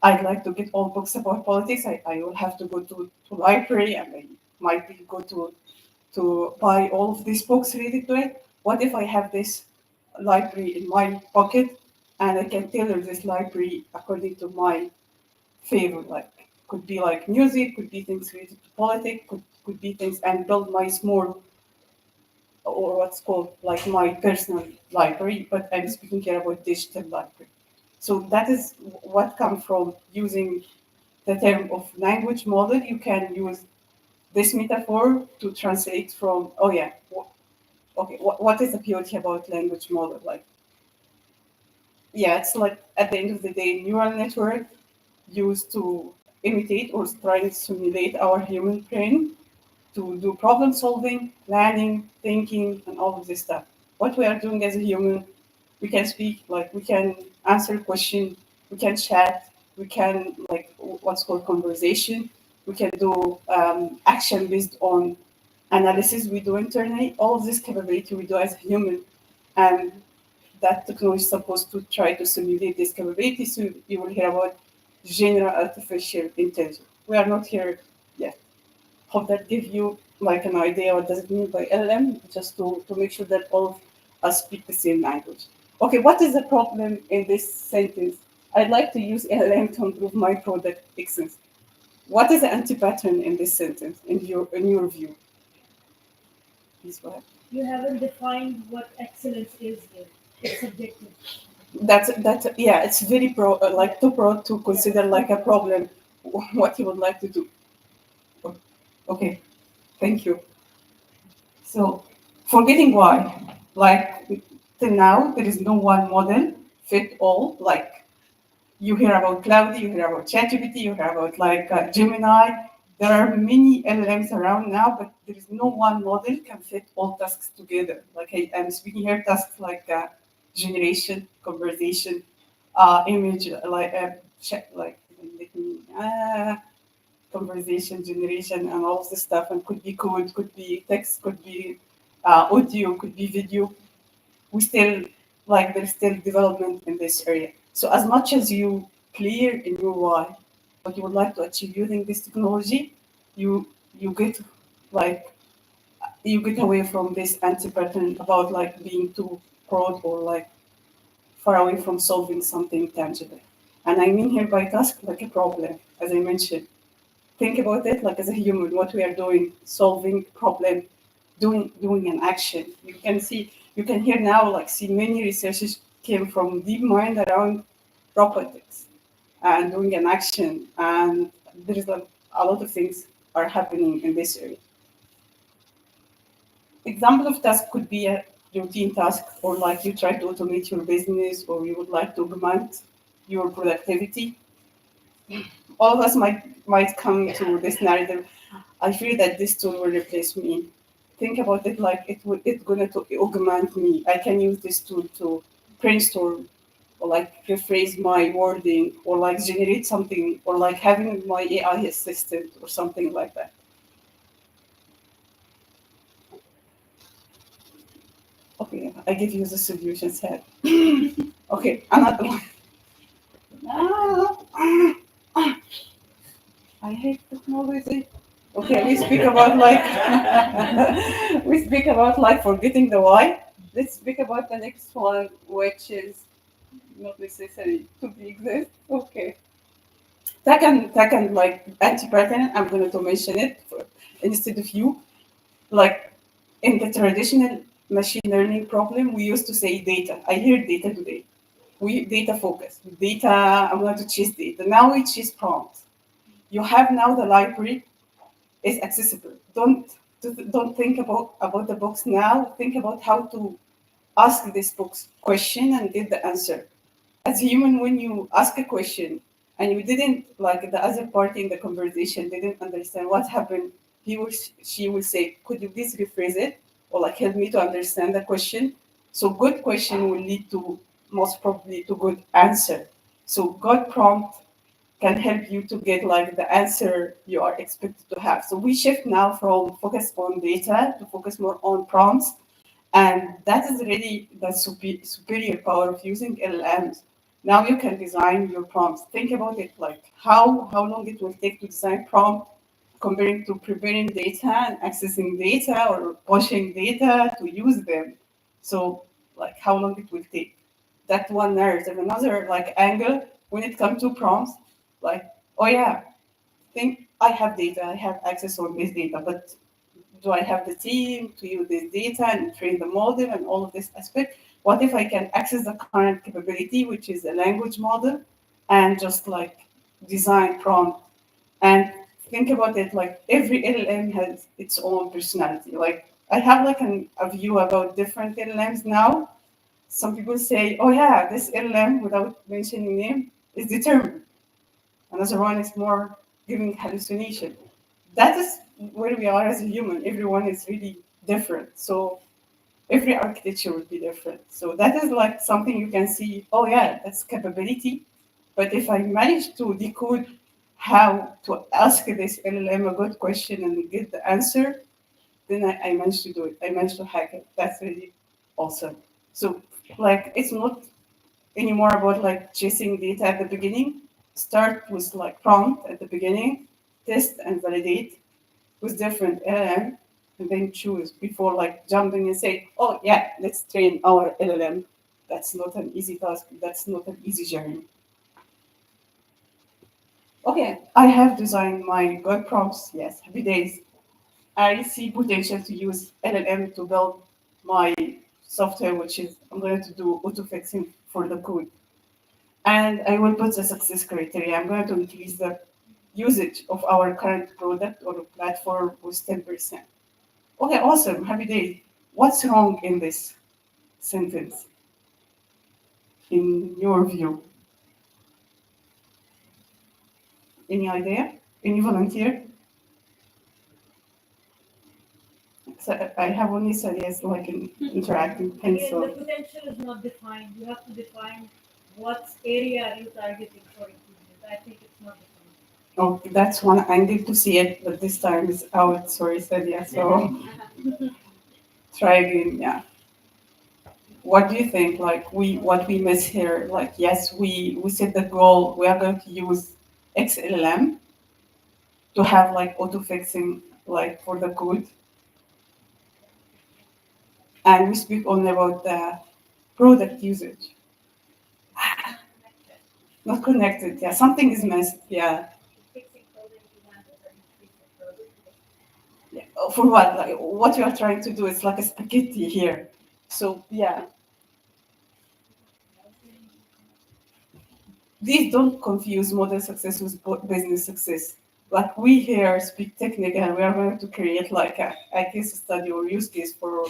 I'd like to get all books about politics. I will have to go to library and I might be go to buy all of these books related to it. What if I have this library in my pocket and I can tailor this library according to my favorite? Like could be like music, could be things related to politics, could be things and build my small or what's called like my personal library, but I'm speaking here about digital library. So that is what comes from using the term of language model. You can use this metaphor to translate from, oh yeah, okay, what is the beauty about language model? Like, yeah, it's like at the end of the day, neural network used to imitate or trying to simulate our human brain to do problem solving, planning, thinking, and all of this stuff. What we are doing as a human, we can speak, like we can answer question, we can chat, we can like what's called conversation, we can do action based on analysis we do internally. All of this capability we do as a human, and that technology is supposed to try to simulate this capability. So you will hear about general artificial intelligence. We are not here yet. Hope that give you like an idea what does it mean by LLM, just to make sure that all of us speak the same language. Okay, what is the problem in this sentence? I'd like to use LLM to improve my product excellence. What is the anti-pattern in this sentence, in your view? Please go ahead. You haven't defined what excellence is here. It's subjective. That's yeah. It's very like too broad to consider like a problem. What you would like to do. Okay, thank you. So, forgetting why, like till now, there is no one model fit all. Like you hear about Cloudy, you hear about ChatGPT, you hear about like Gemini. There are many LLMs around now, but there is no one model can fit all tasks together. Like I'm speaking here, tasks like generation, conversation, image, like chat, like let me. Conversation generation and all of this stuff, and could be code, could be text, could be audio, could be video. We still like there's still development in this area. So as much as you clear in your why what you would like to achieve using this technology, you get like you get away from this anti-pattern about like being too broad or like far away from solving something tangible. And I mean here by task like a problem, as I mentioned. Think about it like as a human, what we are doing, solving problem, doing an action. You can hear now, like see many researches came from deep mind around robotics and doing an action, and there is a lot of things are happening in this area. Example of task could be a routine task, or like you try to automate your business, or you would like to augment your productivity. All of us might come to this narrative. I fear that this tool will replace me. Think about it like it's gonna to augment me. I can use this tool to brainstorm or like rephrase my wording or like generate something or like having my AI assistant or something like that. Okay, I give you the solution set. Okay, another one. I hate technology. Okay, we speak about like we speak about like forgetting the why. Let's speak about the next one, which is not necessary to be exist. Okay. Second like anti-pattern, I'm going to mention it instead of you. Like in the traditional machine learning problem, we used to say data. I hear data today. We data focus. Data, I'm going to chase data. Now we chase prompts. You have now the library is accessible. Don't think about the books now. Think about how to ask this book's question and get the answer. as a human, when you ask a question and you didn't, like the other party in the conversation didn't understand what happened, he or she will say, could you please rephrase it? Or like help me to understand the question. So good question will lead to most probably to good answer. So good prompt can help you to get like the answer you are expected to have. So we shift now from focus on data to focus more on prompts. And that is really the superior power of using LLMs. Now you can design your prompts. Think about it, like how long it will take to design prompt comparing to preparing data and accessing data or pushing data to use them. So like how long it will take. That one narrative. Another like angle when it comes to prompts, like, oh yeah, think I have data, I have access on this data, but do I have the team to use this data and train the model and all of this aspect? What if I can access the current capability, which is a language model, and just like design prompt and think about it like every LLM has its own personality. Like I have like a view about different LLMs now. Some people say, oh yeah, this LLM, without mentioning name, is determined. Another one is more giving hallucination. That is where we are as a human. Everyone is really different. So every architecture will be different. So that is like something you can see, oh yeah, that's capability. But if I manage to decode how to ask this LLM a good question and get the answer, then I managed to do it. I managed to hack it. That's really awesome. So like it's not anymore about like chasing data at the beginning. Start with like prompt at the beginning, test and validate with different LLM, and then choose before like jumping and say, oh yeah, let's train our LLM. That's not an easy task. That's not an easy journey. Okay, I have designed my good prompts. Yes, happy days. I see potential to use LLM to build my software, which is I'm going to do auto fixing for the code. And I will put the success criteria. I'm going to increase the usage of our current product or platform with 10%. Okay, awesome. Happy day. What's wrong in this sentence, in your view? Any idea? Any volunteer? So I have only said yes, like in interacting things. Again, So the potential is not defined. You have to define what area are you targeting for improvement. I think it's not defined. oh, that's one angle to see it, but this time it's out. Sorry, said yeah. So try again. Yeah. What do you think? Like what we miss here? Like yes, we set the goal. We are going to use XLM to have like auto fixing like for the code, and we speak only about the product usage. Not connected. Yeah, something is missed. Yeah. Yeah. For what? Like what you are trying to do is like a spaghetti here. So yeah. Please don't confuse model success with business success. Like we here speak technical and we are going to create like a case study or use case for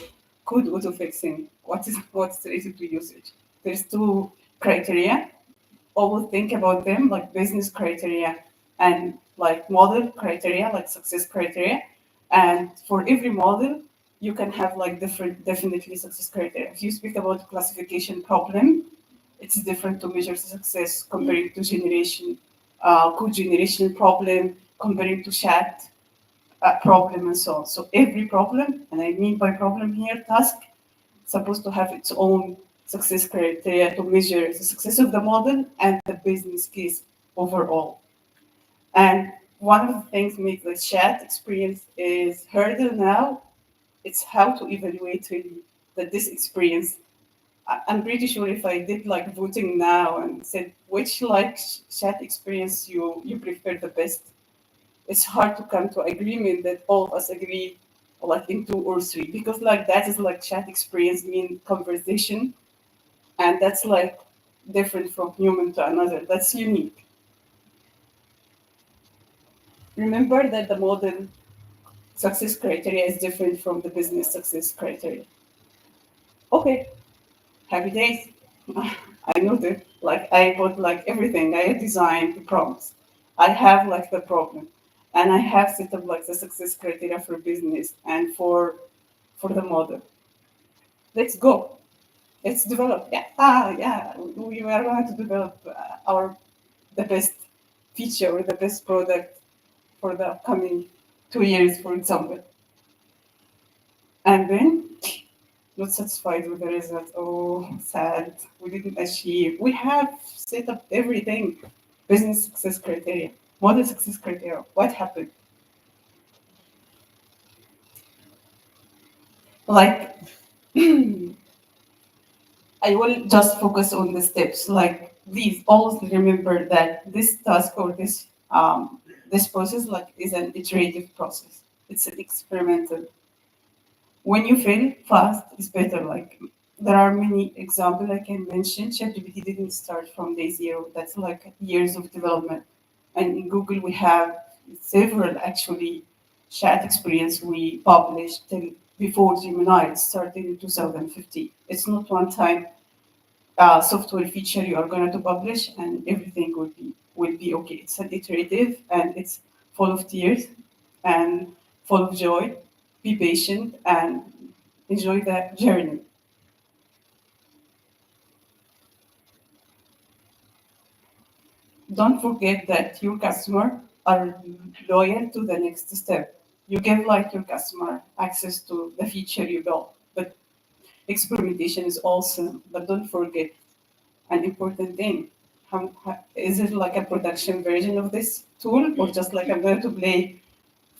code auto fixing. What's related to usage? There's two criteria. Always think about them like business criteria and like model criteria, like success criteria. And for every model, you can have like different definitely success criteria. If you speak about classification problem, it's different to measure success comparing to code generation problem, comparing to chat problem and so on. So every problem, and I mean by problem here, task, supposed to have its own success criteria to measure the success of the model and the business case overall. And one of the things make the chat experience is hurdle now. It's how to evaluate really that this experience. I'm pretty sure if I did like voting now and said which like chat experience you prefer the best, it's hard to come to agreement that all of us agree like in two or three because like that is like chat experience mean conversation and that's like different from human to another. That's unique. Remember that the model success criteria is different from the business success criteria. Okay, happy days. I know that, like, I bought like everything. I designed the prompts. I have like the problem, and I have set up like the success criteria for business and for the model. Let's go. Let's develop. Yeah, yeah. We are going to develop our the best feature or the best product for the upcoming 2 years, for example. And then not satisfied with the result. Oh, sad. We didn't achieve. We have set up everything. Business success criteria, model success criteria. What happened? Like, I will just focus on the steps. Like, please always remember that this task or this process like is an iterative process. It's an experimental. When you fail fast, it's better. Like, there are many examples I can mention. ChatGPT didn't start from day zero. That's like years of development. And in Google, we have several actually chat experience we published till before Gemini started in 2015. It's not one time software feature you are going to publish and everything will be okay. It's an iterative and it's full of tears and full of joy. Be patient and enjoy the journey. Don't forget that your customer are loyal to the next step. You give like your customer access to the feature you built, but experimentation is awesome. But don't forget an important thing. Is it like a production version of this tool, or just like I'm going to play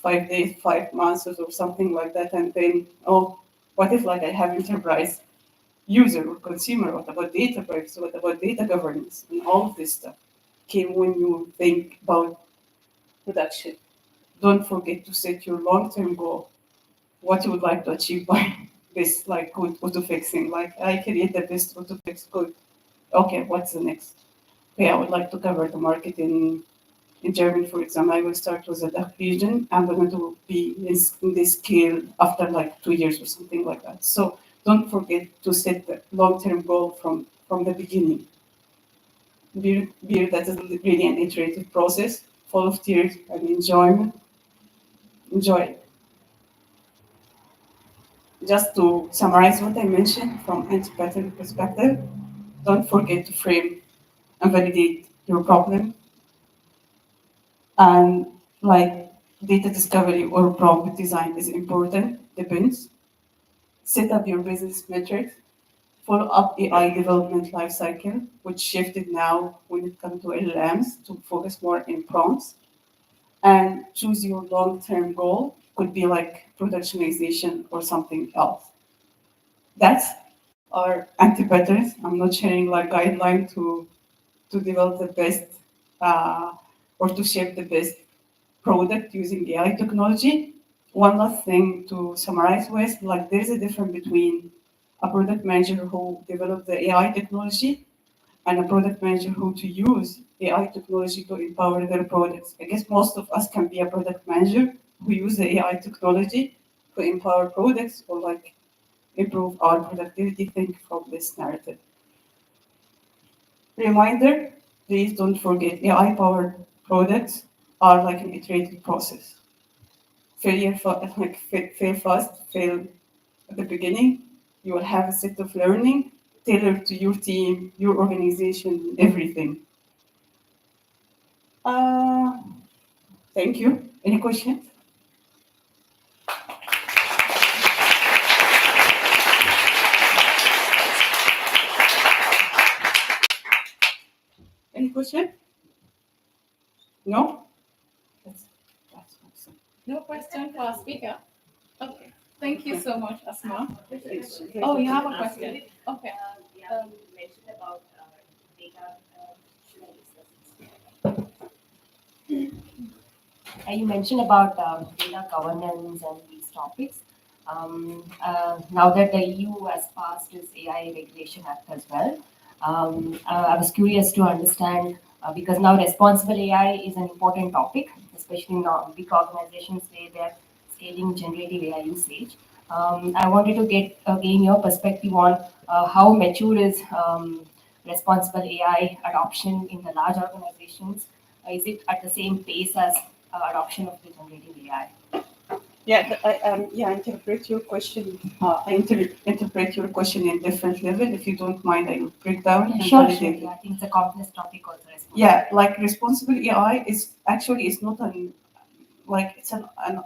5 days, 5 months, or something like that, and then oh, what if like I have enterprise user or consumer? What about data privacy? What about data governance? And all of this stuff came when you think about production. Don't forget to set your long-term goal. What you would like to achieve by this, like good auto fixing. Like I create the best auto fix code. Okay, what's the next? Okay, I would like to cover the market in Germany, for example. I will start with the DACH region. I'm going to be in this scale after like 2 years or something like that. So don't forget to set the long-term goal from the beginning. Beer that is really an iterative process, full of tears and enjoyment. Enjoy it. Just to summarize what I mentioned from anti-pattern perspective, don't forget to frame and validate your problem. And like data discovery or prompt design is important, depends. Set up your business metrics, follow up AI development lifecycle, which shifted now when it comes to LLMs to focus more in prompts, and choose your long-term goal. Could be like productionization or something else. That's our anti-patterns. I'm not sharing like guideline to develop the best or to shape the best product using AI technology. One last thing to summarize with, like there's a difference between a product manager who developed the AI technology and a product manager who to use AI technology to empower their products. I guess most of us can be a product manager who use the AI technology to empower products or like improve our productivity. Think from this narrative. Reminder, please don't forget AI-powered products are like an iterative process. Fail fast, fail at the beginning. You will have a set of learning tailored to your team, your organization, everything. Uh, Thank you. Any questions? Any question? No? That's awesome. No question for our speaker. Okay. Thank you so much, Asmaa. It's Oh, you have a question? Okay. You mentioned about data. Should I discuss it? You mentioned about data governance and these topics. Now that the EU has passed this AI Regulation Act as well, I was curious to understand because now responsible AI is an important topic, especially now big organizations say they're scaling generative AI usage. I wanted to gain your perspective on how mature is responsible AI adoption in the large organizations? Is it at the same pace as adoption of the generative AI? Interpret your question. Interpret your question in different level. If you don't mind, I will break down and Sure. validate it. Yeah, I think it's a complex topic also. Yeah, like responsible AI is actually it's not an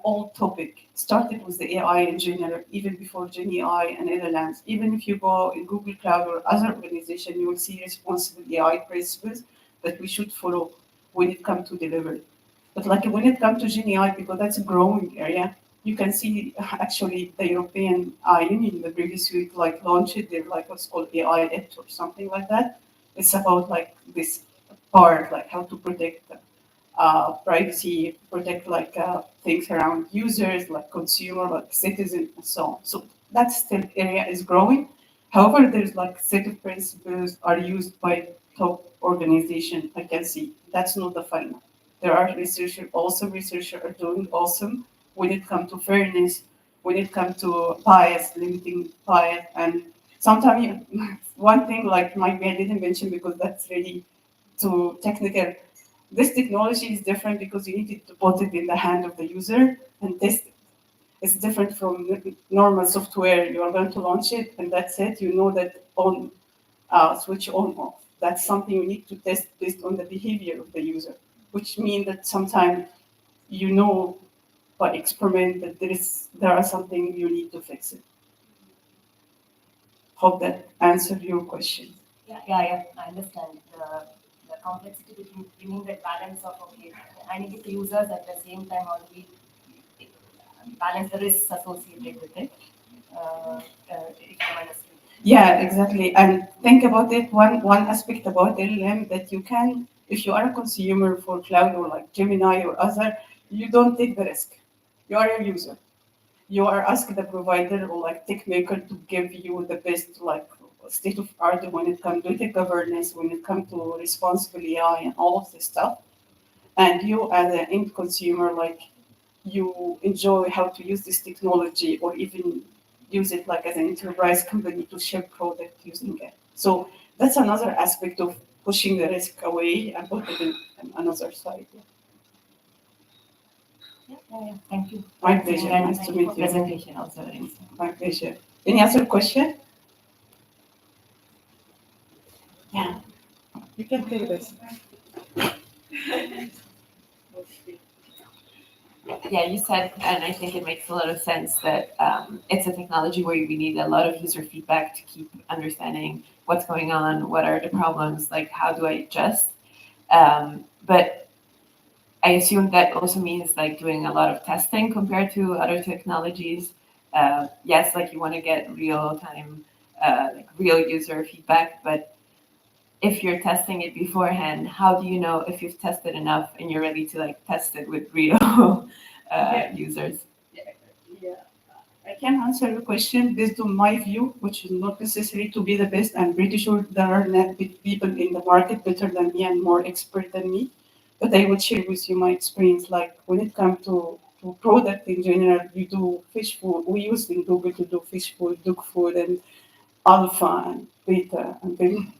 old topic. Started with the AI in general, even before Gen AI and LLMs. Even if you go in Google Cloud or other organization, you will see responsible AI principles that we should follow when it comes to delivery. But like when it comes to Gen AI, because that's a growing area, you can see actually the European Union the previous week launched their what's called AI Act or something like that. It's about this part, how to protect privacy, protect things around users, like consumer, like citizen, and so on. So that still area is growing. However, there's set of principles are used by top organization. I can see that's not the final. There are researchers are doing awesome when it comes to fairness, when it comes to bias, limiting bias, and sometimes one thing maybe I didn't mention because that's really too technical. This technology is different because you need to put it in the hand of the user and test it. It's different from normal software. You are going to launch it and that's it. You know that on switch on off. That's something you need to test based on the behavior of the user, which means that sometimes you know by experiment that there are something you need to fix it. Hope that answered your question. Yeah. I understand the complexity between bringing that balance of I need the users at the same time how do we balance the risks associated with it. If you understand. Yeah, exactly. And think about it. One aspect about LLM that you can, if you are a consumer for cloud or like Gemini or other, you don't take the risk. You are a user. You are asking the provider or like Techmaker to give you the best state of art when it comes to data governance, when it comes to responsible AI and all of this stuff. And you as an end consumer, you enjoy how to use this technology or even use it as an enterprise company to ship product using it. So that's another aspect of pushing the risk away and put it in another side. Yeah. Thank you. My pleasure. And Nice to meet you. Presentation also. My pleasure. Any other question? Yeah. You can take this. Yeah, you said, and I think it makes a lot of sense that it's a technology where we need a lot of user feedback to keep understanding what's going on, what are the problems, how do I adjust. But I assume that also means doing a lot of testing compared to other technologies. Yes, you want to get real time, real user feedback, but if you're testing it beforehand, how do you know if you've tested enough and you're ready to test it with real users? Yeah, I can answer your question based on my view, which is not necessary to be the best. I'm pretty sure there are people in the market better than me and more expert than me. But I will share with you my experience. When it comes to product in general, you do fish food. We use in Google to do fish food, dog food, and alpha and beta, and then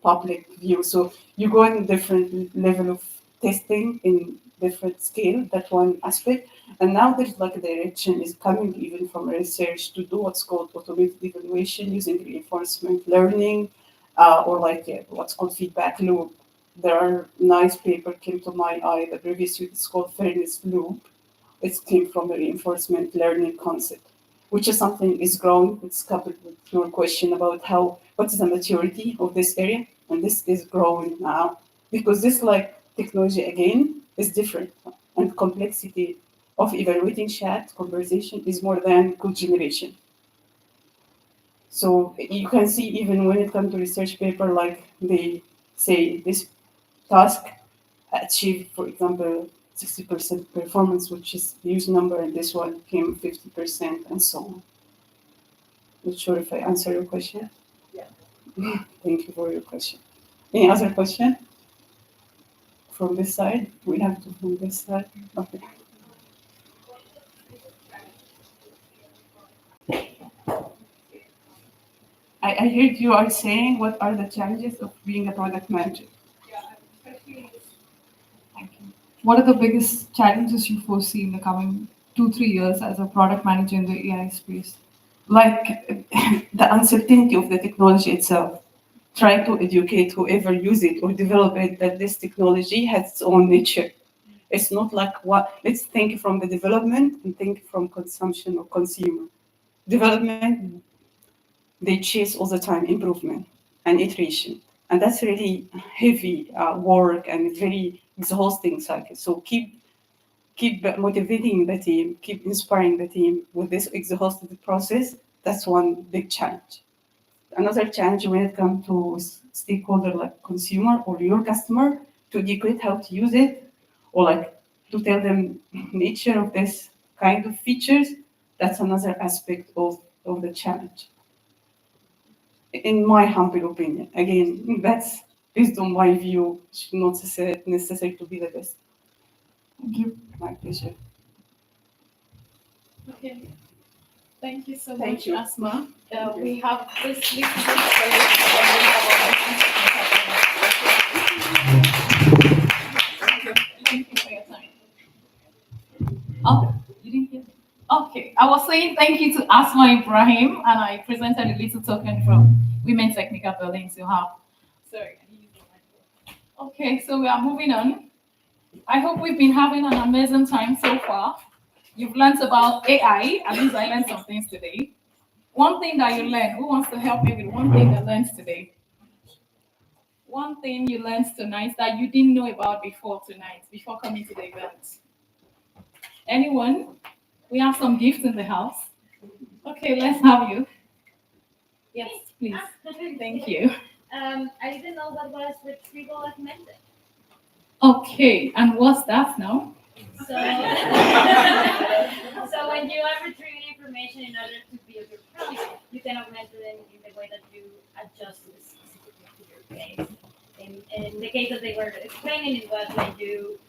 public view. So you go in different level of testing in different scale. That's one aspect. And now there's a direction is coming even from research to do what's called automated evaluation using reinforcement learning, or what's called feedback loop. There are nice paper came to my eye. The previous week it's called fairness loop. It came from the reinforcement learning concept, which is something is growing. It's coupled with your question about what is the maturity of this area, and this is growing now because this technology again is different, and complexity of evaluating chat conversation is more than code generation. So you can see even when it comes to research paper, they say this task achieved, for example, 60% performance, which is a huge number, and this one came 50%, and so on. Not sure if I answer your question. Yeah. Thank you for your question. Any other question? From this side? We have to from this side. Okay. I heard you are saying what are the challenges of being a product manager. What are the biggest challenges you foresee in the coming 2-3 years as a product manager in the AI space? Like the uncertainty of the technology itself. Try to educate whoever use it or develop it that this technology has its own nature. It's not like what, let's think from the development and think from consumption or consumer. Development, they chase all the time improvement and iteration. And that's really heavy work and very exhausting cycle. So keep motivating the team, keep inspiring the team with this exhausted process. That's one big challenge. Another challenge when it comes to stakeholder like consumer or your customer to educate how to use it or like to tell them nature of this kind of features. That's another aspect of the challenge. In my humble opinion, again, that's based on my view, should not necessary to be the best. Thank you. My pleasure. Okay. Thank you so Thank much, you. Asmaa. We have this little bit for you, and we have our Thank you for your time. Oh, you didn't hear? Okay, I was saying thank you to Asmaa Ibrahim, and I presented a little token from Women Technical Berlin to her. Sorry. Okay, so we are moving on. I hope we've been having an amazing time so far. You've learned about AI. At least I learned some things today. One thing that you learned, who wants to help me with one thing you learned today? One thing you learned tonight that you didn't know about before tonight, before coming to the event. Anyone? We have some gifts in the house. Okay, let's have you. Yes, please. Thank you. I didn't know what was retrieval augmented. Okay, and what's that now? So, so when you are retrieving information in order to build your prompts, you can augment it in the way that you adjust it specifically to your case. In the case that they were explaining, it was when you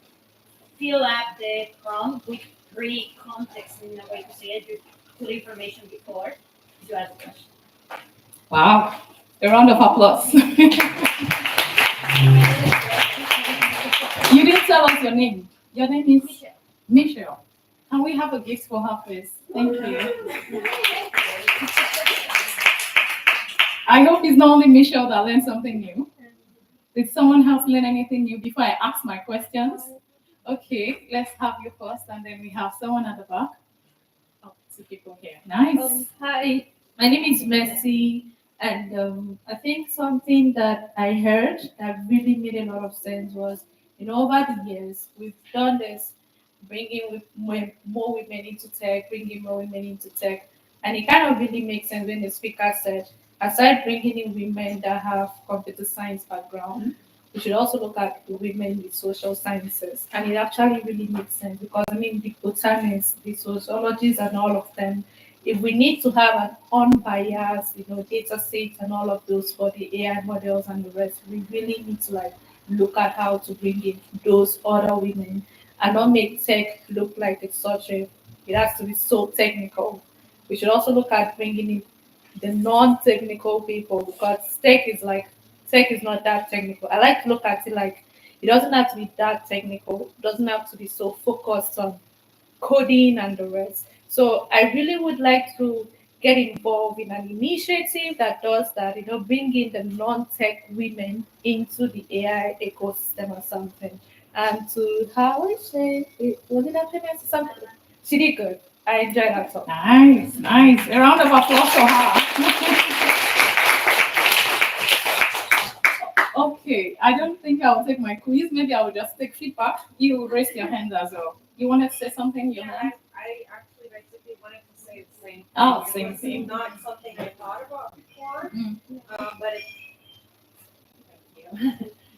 fill up the prompt with pre-context in a way to say it. You put information before you ask the question. Wow, a round of applause. You didn't tell us your name. Your name is? Michelle. Michelle. Can we have a gift for her, please? Thank you. I hope it's not only Michelle that learned something new. Did someone else learn anything new before I ask my questions? Okay, let's have you first, and then we have someone at the back. Oh, 2 people here. Nice. Hi, my name is Mercy, and I think something that I heard that really made a lot of sense was, over the years, we've done this, bringing more women into tech, bringing more women into tech, and it kind of really makes sense when the speaker said, aside bringing in women that have computer science background, we should also look at the women with social sciences. And it actually really makes sense because, the botanists, the sociologists, and all of them, if we need to have an unbiased, data set and all of those for the AI models and the rest, we really need to look at how to bring in those other women and not make tech look like it has to be so technical. We should also look at bringing in the non-technical people because tech is not that technical. I like to look at it like it doesn't have to be that technical. It doesn't have to be so focused on coding and the rest. So I really would like to get involved in an initiative that does that, bringing the non-tech women into the AI ecosystem or something. And to how I say it, was it after something? She did good. I enjoyed that song. Nice, nice. A round of applause for her. Okay, I don't think I'll take my quiz. Maybe I will just take feedback. You raised your hand as well. You wanted to say something? I actually basically wanted to say the same thing. Oh, It same was thing. Not something I thought about before, but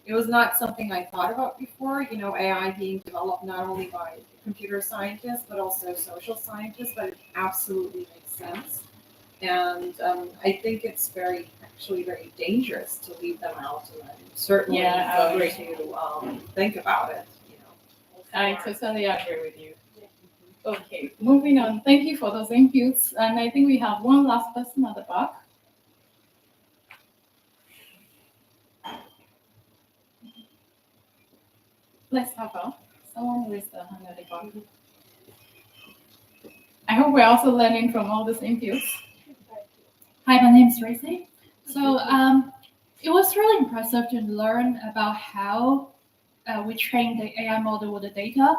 it was not something I thought about before. AI being developed not only by computer scientists but also social scientists, but it absolutely makes sense. And I think it's very dangerous to leave them out, and I'm certainly I agree. to think about it. I totally agree with you. Okay, moving on. Thank you for those inputs. And I think we have one last person at the back. Let's have her. Someone raise their hand at the back. I hope we're also learning from all these inputs. Hi, my name is Tracy. So it was really impressive to learn about how we train the AI model with the data,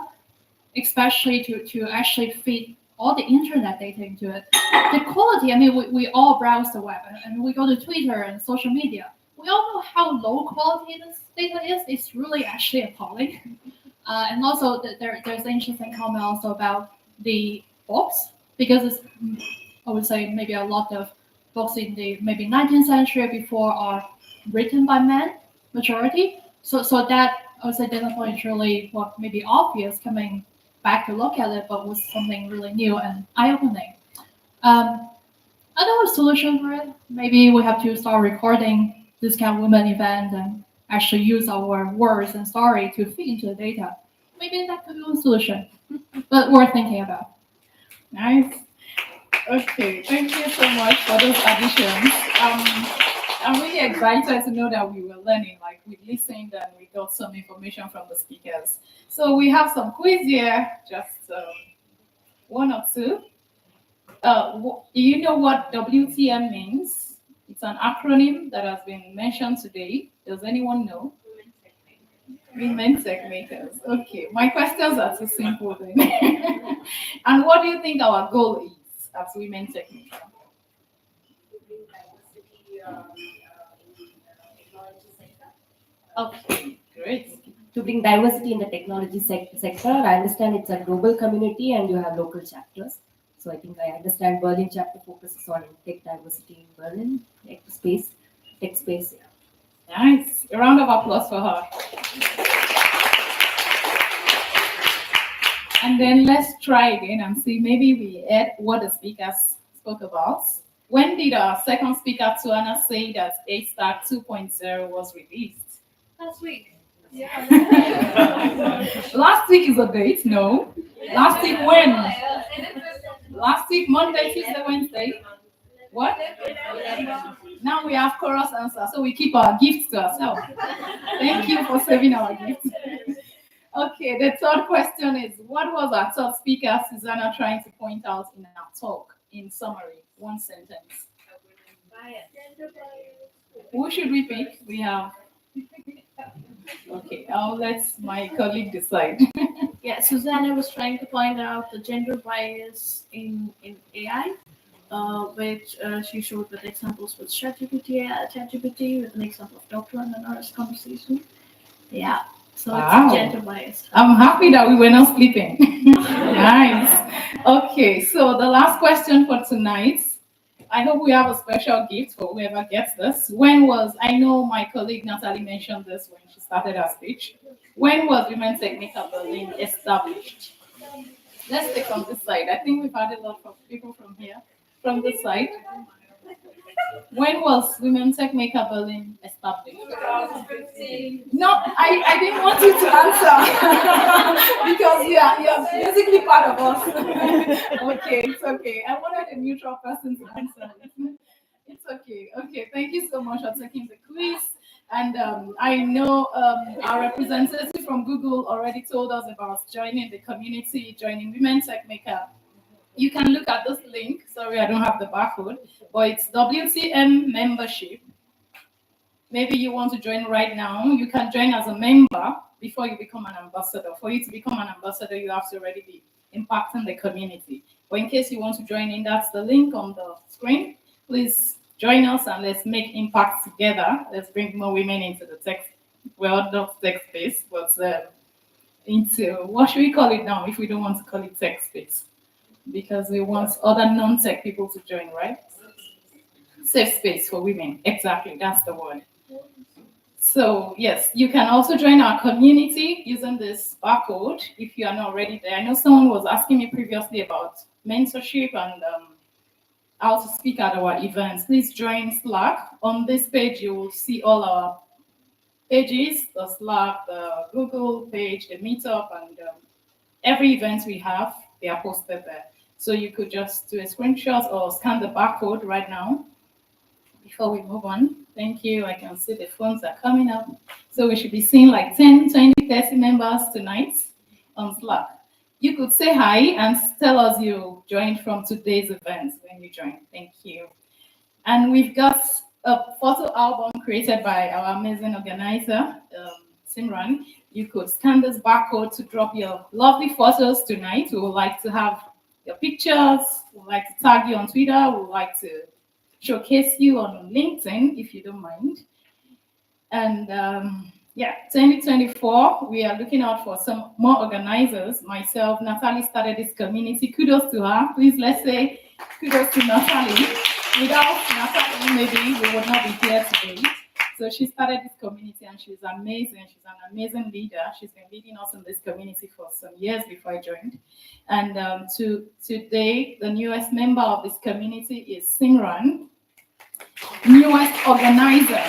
especially to actually feed all the internet data into it. The quality, I mean, we all browse the web and we go to Twitter and social media. We all know how low quality this data is. It's really actually appalling. And also there's an interesting comment also about the books, because it's, I would say maybe a lot of books in the maybe 19th century before are written by men, majority. So that, I would say, data point is really what maybe obvious coming back to look at it, but was something really new and eye-opening. I know a solution for it. Maybe we have to start recording this kind of women event and actually use our words and story to feed into the data. Maybe that could be a solution, but worth thinking about. Nice. Okay, thank you so much for those additions. I'm really excited to know that we were learning, like we listened and we got some information from the speakers. So we have some quiz here, just one or two. Do you know what WTM means? It's an acronym that has been mentioned today. Does anyone know? Women Techmakers. Okay, my questions are too simple then. And what do you think our goal is as Women Techmakers? Okay, great. To bring diversity in the technology sector. I understand it's a global community and you have local chapters. So I think I understand Berlin chapter focuses on tech diversity in Berlin, tech space. Yeah. Nice. A round of applause for her. And then let's try again and see, maybe we add what the speakers spoke about. When did our second speaker, Tuana, say that A-Stack 2.0 was released? Last week. Yeah. Last week is a date? No. Last week when? Last week, Monday, Tuesday, Wednesday? What? Now we have chorus answer, so we keep our gifts to ourselves. Thank you for saving our gifts. Okay, the third question is, what was our third speaker, Susana, trying to point out in our talk? In summary, one sentence. Who should we pick? We have... Okay, I'll let my colleague decide. Yeah, Susana was trying to point out the gender bias in AI, which she showed with examples with ChatGPT with an example of doctor and a nurse conversation. Yeah, so Wow. It's gender bias. I'm happy that we were not sleeping. Nice. Okay, so the last question for tonight. I hope we have a special gift for whoever gets this. I know my colleague Natalie mentioned this when she started her speech. When was Women Techmakers Berlin established? Let's take on this side. I think we've had a lot of people from here, from this side. When was Women Techmakers Berlin established? 2015. No, I didn't want you to answer because you're basically part of us. Okay, it's okay. I wanted a neutral person to answer. It's okay. Okay, thank you so much for taking the quiz. And I know our representative from Google already told us about joining the community, joining Women Techmakers. You can look at this link. Sorry, I don't have the barcode, but it's WTM membership. Maybe you want to join right now. You can join as a member before you become an ambassador. For you to become an ambassador, you have to already be impacting the community. But in case you want to join in, that's the link on the screen. Please join us and let's make impact together. Let's bring more women into the tech, well, not tech space, but into, what should we call it now if we don't want to call it tech space? Because we want other non-tech people to join, right? Safe space for women. Exactly, that's the word. So yes, you can also join our community using this barcode if you are not already there. I know someone was asking me previously about mentorship and how to speak at our events. Please join Slack. On this page, you will see all our pages, the Slack, the Google page, the Meetup, and every event we have, they are posted there. So you could just do a screenshot or scan the barcode right now before we move on. Thank you. I can see the phones are coming up. So we should be seeing like 10, 20 30 members tonight on Slack. You could say hi and tell us you joined from today's event when you joined. Thank you. And we've got a photo album created by our amazing organizer, Simran. You could scan this barcode to drop your lovely photos tonight. We would like to have your pictures. We would like to tag you on Twitter. We would like to showcase you on LinkedIn, if you don't mind. And yeah, 2024, we are looking out for some more organizers. Myself, Natalie started this community. Kudos to her. Please, let's say kudos to Natalie. Without Natalie, maybe we would not be here today. So she started this community and she's amazing. She's an amazing leader. She's been leading us in this community for some years before I joined. And today, the newest member of this community is Simran, newest organizer.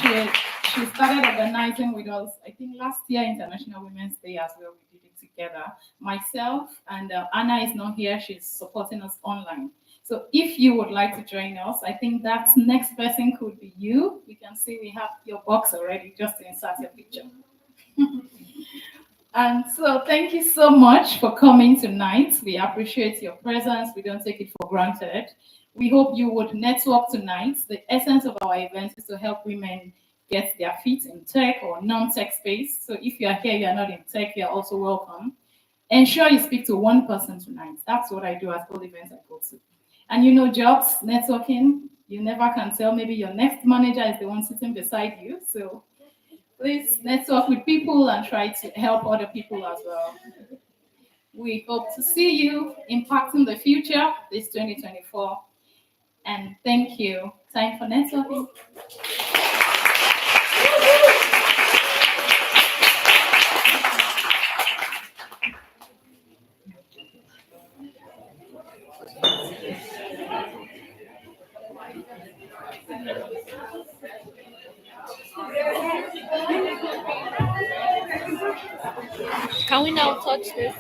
She started organizing with us, I think last year, International Women's Day as well. We did it together. Myself and Anna is not here. She's supporting us online. So if you would like to join us, I think that next person could be you. You can see we have your box already just to insert your picture. And so thank you so much for coming tonight. We appreciate your presence. We don't take it for granted. We hope you would network tonight. The essence of our event is to help women get their feet in tech or non-tech space. So if you are here, you are not in tech, you are also welcome. Ensure you speak to one person tonight. That's what I do at all events I go to. And you know, jobs, networking, you never can tell. Maybe your next manager is the one sitting beside you. So please network with people and try to help other people as well. We hope to see you impacting the future this 2024. And thank you. Time for networking. Can we now touch this?